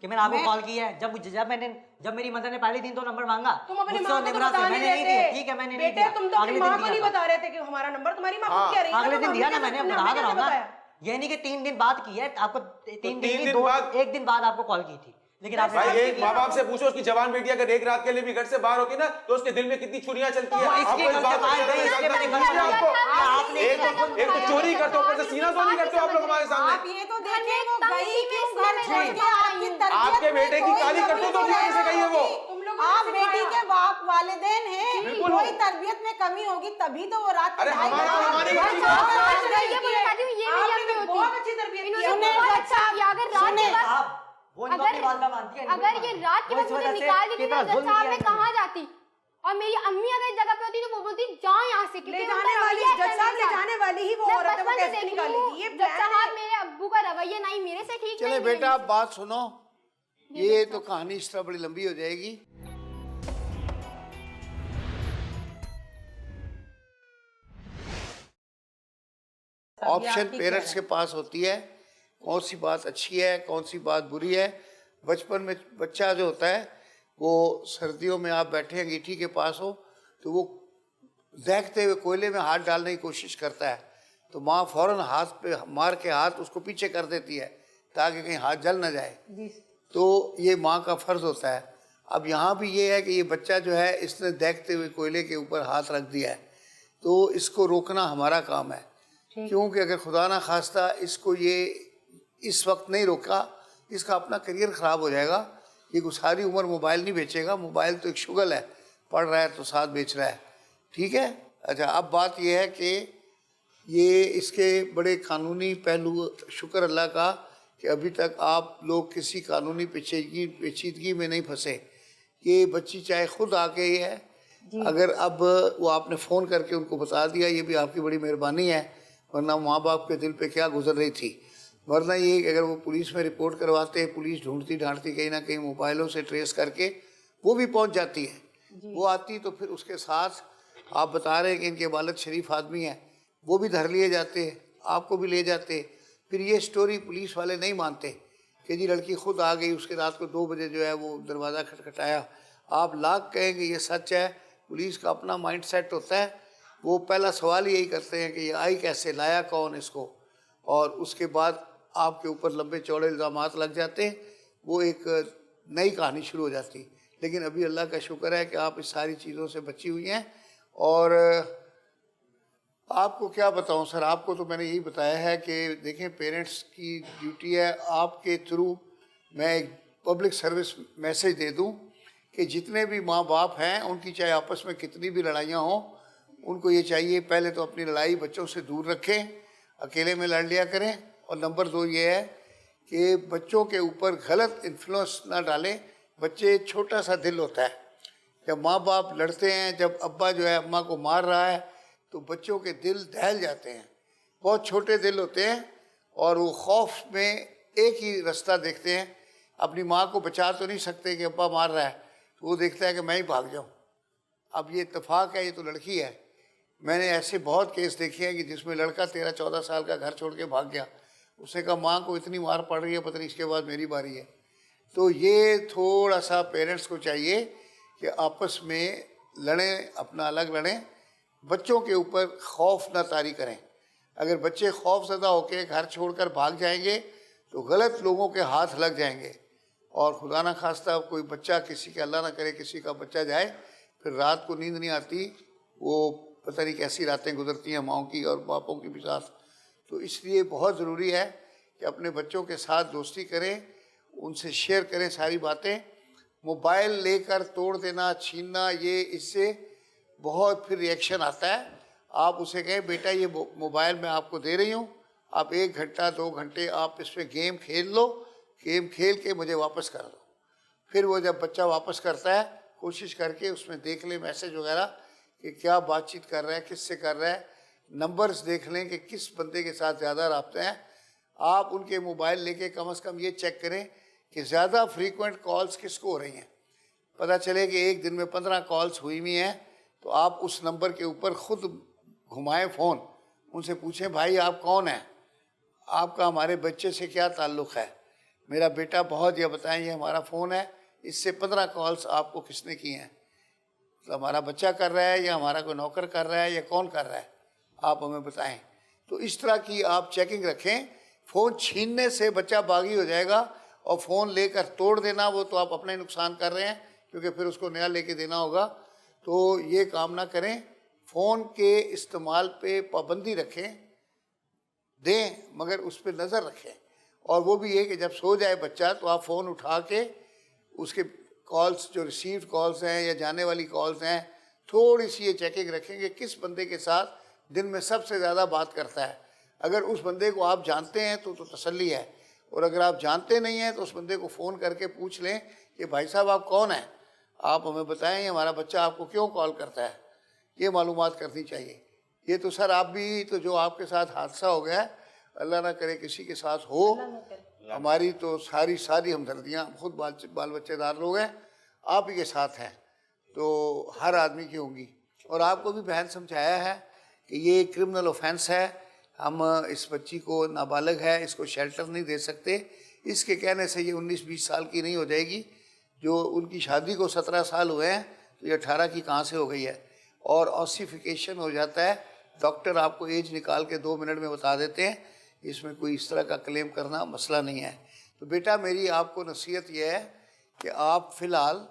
कि मैंने आपको कॉल किया है। जब मेरी मदर ने पहले दिन तो नंबर मांगा तुम अपनी मुझसे माँ और को तो निम्रा से, बता मैंने नहीं नहीं दिया। देते। ठीक है मैंने नहीं बेटे दिया। तुम तो अपनी अगले माँ दिन को नहीं दिया था। बता रहे थे कि हमारा नंबर, तुम्हारी माँ खुद कह रही है अगले ना, दिन तो दिया ना हमने मैंने, कैसे- बता हमने रहा हूँ कैसे ना, बताया? ये नहीं कि 3 दिन बाद की है, आपको 3 दिन 3 की दिन 2 बाद- 1 दिन बाद आपको कॉल की थी, लेकिन आपने भाई बात एक नहीं की। माँ बाप से पूछो, उसकी जवान बेटी अगर एक रात के लिए भी घर से बाहर होती ना तो उसके दिल में कितनी छुरियां चलती है। तो आपको इसके इस घर बात से का बाहर पता गई, नहीं इसके मैंने चलता। घर से आपको आपने एक तो चोरी करते हो, ऊपर से सीना चोरी करते हो आप लोग हमारे आप सामने। ये तो देखिए वो गई क्यों घर छोड़ के, आपकी तरबियत आपके में बेटे की कोई काली कमी करतूत तो होगी, नहीं कैसे गई है वो? तुम लोगों ने आप सिखाया। बेटी के बाप वालिदैन हैं, बिल्कुल कोई हो। तरबियत में कमी होगी तभी तो वो रात अरे ढाई हमारा- बजे हमारी घर बच्ची छोड़ को- के मैं गई। ये बोलना चाहती हूँ, ये मेरी आपने अम्मी तो होती। बहुत अच्छी तरबियत की इन्होंने है। सुने बहुत जज अच्छा साहब, किया। अगर रात सुने के वक्त साहब, वो इनको अपनी वालिदा मानती है, अगर ये रात के वो वक्त इस मुझे वजह से निकाल देती कितना ना जज जुल्म साहब, किया मैं इन्होंने। कहाँ जाती? और मेरी अम्मी अगर इस जगह पे होती तो वो बोलती जा यहाँ से, ले क्योंकि जाने उनका वाली रवैया जज ऐसा साहब, नहीं ले था। जाने वाली वाली ही वो मैं औरत है, वो बचपन से कैसे देख रही निकालेगी? ये हूँ, जब प्लान साहब है। मेरे अब्बू का रवैया नहीं मेरे से ठीक चले नहीं बेटा है। आप बात सुनो, ये तो कहानी इस तरह बड़ी लंबी हो जाएगी। ऑप्शन पेरेंट्स के पास होती है, कौन सी बात अच्छी है कौन सी बात बुरी है। बचपन में बच्चा जो होता है वो सर्दियों में आप बैठे अंगीठी के पास हो तो वो देखते हुए कोयले में हाथ डालने की कोशिश करता है, तो माँ फौरन हाथ पे मार के हाथ उसको पीछे कर देती है ताकि कहीं हाथ जल ना जाए। तो ये माँ का फर्ज होता है। अब यहाँ भी ये है कि ये बच्चा जो है इसने देखते हुए कोयले के ऊपर हाथ रख दिया है, तो इसको रोकना हमारा काम है, क्योंकि अगर खुदा ना खास्ता इसको ये इस वक्त नहीं रोका, इसका अपना करियर ख़राब हो जाएगा। ये सारी उम्र मोबाइल नहीं बेचेगा, मोबाइल तो एक शुगल है, पढ़ रहा है तो साथ बेच रहा है, ठीक है। अच्छा, अब बात यह है कि ये इसके बड़े कानूनी पहलू, शुक्र अल्लाह का कि अभी तक आप लोग किसी कानूनी पेचीदगी में नहीं फंसे। ये बच्ची चाहे खुद आके ही है, अगर अब वो आपने फ़ोन करके उनको बता दिया, ये भी आपकी बड़ी मेहरबानी है, वरना माँ बाप के दिल पे क्या गुजर रही थी। वरना ये कि अगर वो पुलिस में रिपोर्ट करवाते, पुलिस ढूंढती ढांढती कहीं ना कहीं मोबाइलों से ट्रेस करके वो भी पहुंच जाती है। वो आती तो फिर उसके साथ आप बता रहे हैं कि इनके वालिद शरीफ आदमी हैं, वो भी धर लिए जाते, आपको भी ले जाते। फिर ये स्टोरी पुलिस वाले नहीं मानते कि जी लड़की खुद आ गई, उसके रात को 2 बजे जो है वो दरवाज़ा खटखटाया। आप लाख कहें कि ये सच है, पुलिस का अपना माइंड सेट होता है। वो पहला सवाल यही करते हैं कि ये आई कैसे, लाया कौन इसको, और उसके बाद आपके ऊपर लंबे चौड़े इल्ज़ामात लग जाते हैं, वो एक नई कहानी शुरू हो जाती। लेकिन अभी अल्लाह का शुक्र है कि आप इस सारी चीज़ों से बची हुई हैं। और आपको क्या बताऊं सर, आपको तो मैंने यही बताया है कि देखें पेरेंट्स की ड्यूटी है, आपके थ्रू मैं एक पब्लिक सर्विस मैसेज दे दूं कि जितने भी माँ बाप हैं उनकी चाहे आपस में कितनी भी लड़ाइयाँ हों, उनको ये चाहिए पहले तो अपनी लड़ाई बच्चों से दूर रखें, अकेले में लड़ लिया करें। और नंबर 2 ये है कि बच्चों के ऊपर गलत इन्फ्लुएंस ना डालें। बच्चे छोटा सा दिल होता है, जब माँ बाप लड़ते हैं, जब अब्बा जो है अम्मा को मार रहा है तो बच्चों के दिल दहल जाते हैं, बहुत छोटे दिल होते हैं और वो खौफ में एक ही रास्ता देखते हैं। अपनी माँ को बचा तो नहीं सकते कि अब्बा मार रहा है, तो वो देखता है कि मैं ही भाग जाऊँ। अब ये इत्तेफाक है, ये तो लड़की है। मैंने ऐसे बहुत केस देखे हैं कि जिसमें लड़का 13-14 साल का घर छोड़ के भाग गया, उसने कहा माँ को इतनी मार पड़ रही है, पता नहीं इसके बाद मेरी बारी है। तो ये थोड़ा सा पेरेंट्स को चाहिए कि आपस में लड़ें, अपना अलग लड़ें, बच्चों के ऊपर खौफ ना तारी करें। अगर बच्चे खौफज़दा होकर घर छोड़कर भाग जाएंगे तो गलत लोगों के हाथ लग जाएंगे, और खुदा ना खास्ता कोई बच्चा किसी के, अल्लाह ना करे किसी का बच्चा जाए, फिर रात को नींद नहीं आती, वो पता नहीं कैसी रातें गुजरती हैं माँओं की और बापों की भी साथ। तो इसलिए बहुत ज़रूरी है कि अपने बच्चों के साथ दोस्ती करें, उनसे शेयर करें सारी बातें। मोबाइल लेकर तोड़ देना, छीनना, ये इससे बहुत फिर रिएक्शन आता है। आप उसे कहें बेटा ये मोबाइल मैं आपको दे रही हूँ, आप 1 घंटा 2 घंटे आप इसमें गेम खेल लो, गेम खेल के मुझे वापस कर दो। फिर वो जब बच्चा वापस करता है, कोशिश करके उसमें देख लें मैसेज वगैरह कि क्या बातचीत कर रहा है, किससे कर रहा है, नंबर्स देख लें कि किस बंदे के साथ ज़्यादा राब्ते हैं। आप उनके मोबाइल लेके कम से कम ये चेक करें कि ज़्यादा फ्रीक्वेंट कॉल्स किसको हो रही हैं। पता चले कि एक दिन में 15 कॉल्स हुई हुई हैं, तो आप उस नंबर के ऊपर ख़ुद घुमाएं फ़ोन, उनसे पूछें भाई आप कौन हैं, आपका हमारे बच्चे से क्या ताल्लुक़ है, मेरा बेटा बहुत, या बताएं ये हमारा फ़ोन है, इससे 15 कॉल्स आपको किसने की हैं, तो हमारा बच्चा कर रहा है या हमारा कोई नौकर कर रहा है या कौन कर रहा है, आप हमें बताएं। तो इस तरह की आप चेकिंग रखें। फ़ोन छीनने से बच्चा बागी हो जाएगा, और फ़ोन लेकर तोड़ देना वो तो आप अपना ही नुकसान कर रहे हैं, क्योंकि फिर उसको नया लेके देना होगा। तो ये काम ना करें। फ़ोन के इस्तेमाल पे पाबंदी रखें, दें मगर उस पर नज़र रखें। और वो भी ये कि जब सो जाए बच्चा तो आप फ़ोन उठा के उसके कॉल्स, जो रिसीव्ड कॉल्स हैं या जाने वाली कॉल्स हैं, थोड़ी सी ये चेकिंग रखें कि किस बंदे के साथ दिन में सबसे ज़्यादा बात करता है। अगर उस बंदे को आप जानते हैं तो तसल्ली है, और अगर आप जानते नहीं हैं तो उस बंदे को फ़ोन करके पूछ लें कि भाई साहब आप कौन हैं, आप हमें बताएं हमारा बच्चा आपको क्यों कॉल करता है, ये मालूमात करनी चाहिए। ये तो सर आप भी तो जो आपके साथ हादसा हो गया, अल्लाह ना करे किसी के साथ हो। हमारी तो सारी हमदर्दियाँ, खुद बाल बच्चेदार लोग हैं, आप ही के साथ हैं, तो हर आदमी की होंगी। और आपको भी बहन समझाया है कि ये क्रिमिनल ऑफेंस है, हम इस बच्ची को नाबालिग है, इसको शेल्टर नहीं दे सकते, इसके कहने से ये 19-20 साल की नहीं हो जाएगी। जो उनकी शादी को 17 साल हुए हैं तो ये 18 की कहाँ से हो गई है। और ऑसिफिकेशन हो जाता है, डॉक्टर आपको एज निकाल के 2 मिनट में बता देते हैं, इसमें कोई इस तरह का क्लेम करना मसला नहीं है। तो बेटा मेरी आपको नसीहत यह है कि आप फ़िलहाल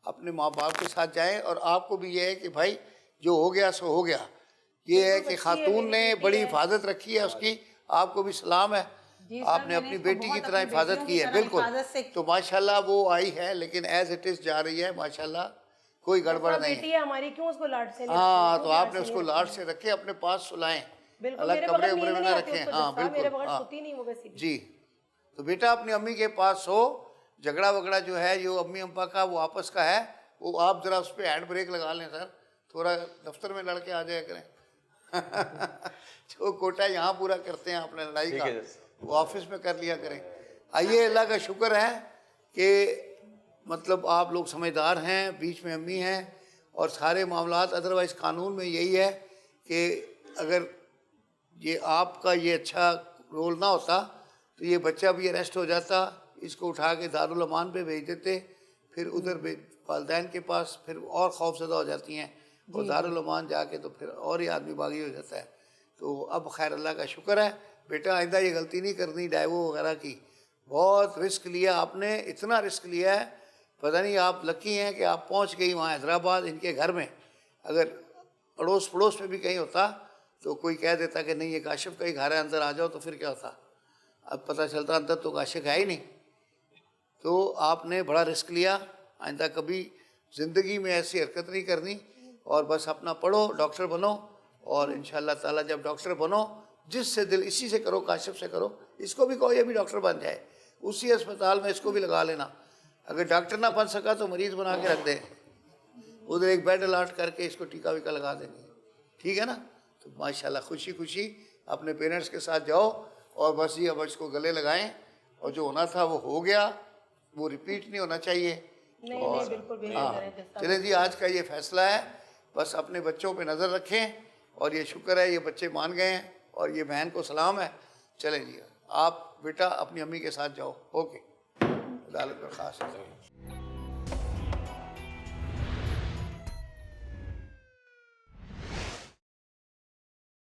अपने माँ बाप के साथ जाएं, और आपको भी ये है कि भाई जो हो गया सो हो गया। ये है कि खातून ने बड़ी हिफाजत रखी है उसकी, आपको भी सलाम है, आपने अपनी बेटी की तरह हिफाजत की है। बिल्कुल, तो माशाल्लाह वो आई है, लेकिन एज इट इज़ जा रही है माशाल्लाह, कोई गड़बड़ नहीं बेटी है हमारी, क्यों उसको लाड से हाँ, तो आपने उसको लाड से रखे, अपने पास सुलाएं, अलग कमरे उमरे में ना रखें। हाँ बिल्कुल, हाँ जी। तो बेटा अपनी अम्मी के पास हो, झगड़ा वगड़ा जो है जो अम्मी अम्पा का वो आपस का है, वो आप जरा उस पर हैंड ब्रेक लगा लें सर, थोड़ा दफ्तर में लड़के आ जाया करें। जो कोटा यहाँ पूरा करते हैं अपने लड़ाई का, वो ऑफिस में कर लिया करें। आइए, अल्लाह का शुक्र है कि मतलब आप लोग समझदार हैं, बीच में अम्मी हैं, और सारे मामलात। अदरवाइज़ कानून में यही है कि अगर ये आपका ये अच्छा रोल ना होता तो ये बच्चा भी अरेस्ट हो जाता, इसको उठा के दारुल अमान पे भेज देते, फिर उधर वालदैन के पास, फिर और खौफज़दा हो जाती हैं, और दारुल अमान जाके तो फिर और ही आदमी बागी हो जाता है। तो अब खैर अल्लाह का शुक्र है बेटा, आइंदा ये गलती नहीं करनी डाइवो वगैरह की। बहुत रिस्क लिया आपने, इतना रिस्क लिया है, पता नहीं आप लकी हैं कि आप पहुंच गई वहाँ हैदराबाद इनके घर में। अगर अड़ोस पड़ोस में भी कहीं होता तो कोई कह देता कि नहीं ये काशिफ का ही घर है, अंदर आ जाओ, तो फिर क्या होता। अब पता चलता अंदर तो काशिफ है ही नहीं। तो आपने बड़ा रिस्क लिया, आइंदा कभी ज़िंदगी में ऐसी हरकत नहीं करनी, और बस अपना पढ़ो, डॉक्टर बनो, और इंशाअल्लाह ताला जब डॉक्टर बनो, जिससे दिल इसी से करो, काशिफ से करो, इसको भी कहो ये भी डॉक्टर बन जाए, उसी अस्पताल में इसको भी लगा लेना। अगर डॉक्टर ना बन सका तो मरीज़ बना के रख दें, उधर एक बेड अलॉट करके इसको टीका वीका लगा देंगे, ठीक है ना। तो माशाल्लाह खुशी खुशी अपने पेरेंट्स के साथ जाओ, और बस ये अब इसको गले लगाएं, और जो होना था वो हो गया, वो रिपीट नहीं होना चाहिए। नहीं, बिल्कुल भी नहीं करें। चले जी, आज का ये फैसला है, बस अपने बच्चों पे नज़र रखें, और ये शुक्र है ये बच्चे मान गए हैं, और ये बहन को सलाम है। चलें जी, आप बेटा अपनी अम्मी के साथ जाओ। ओके, अदालत में खास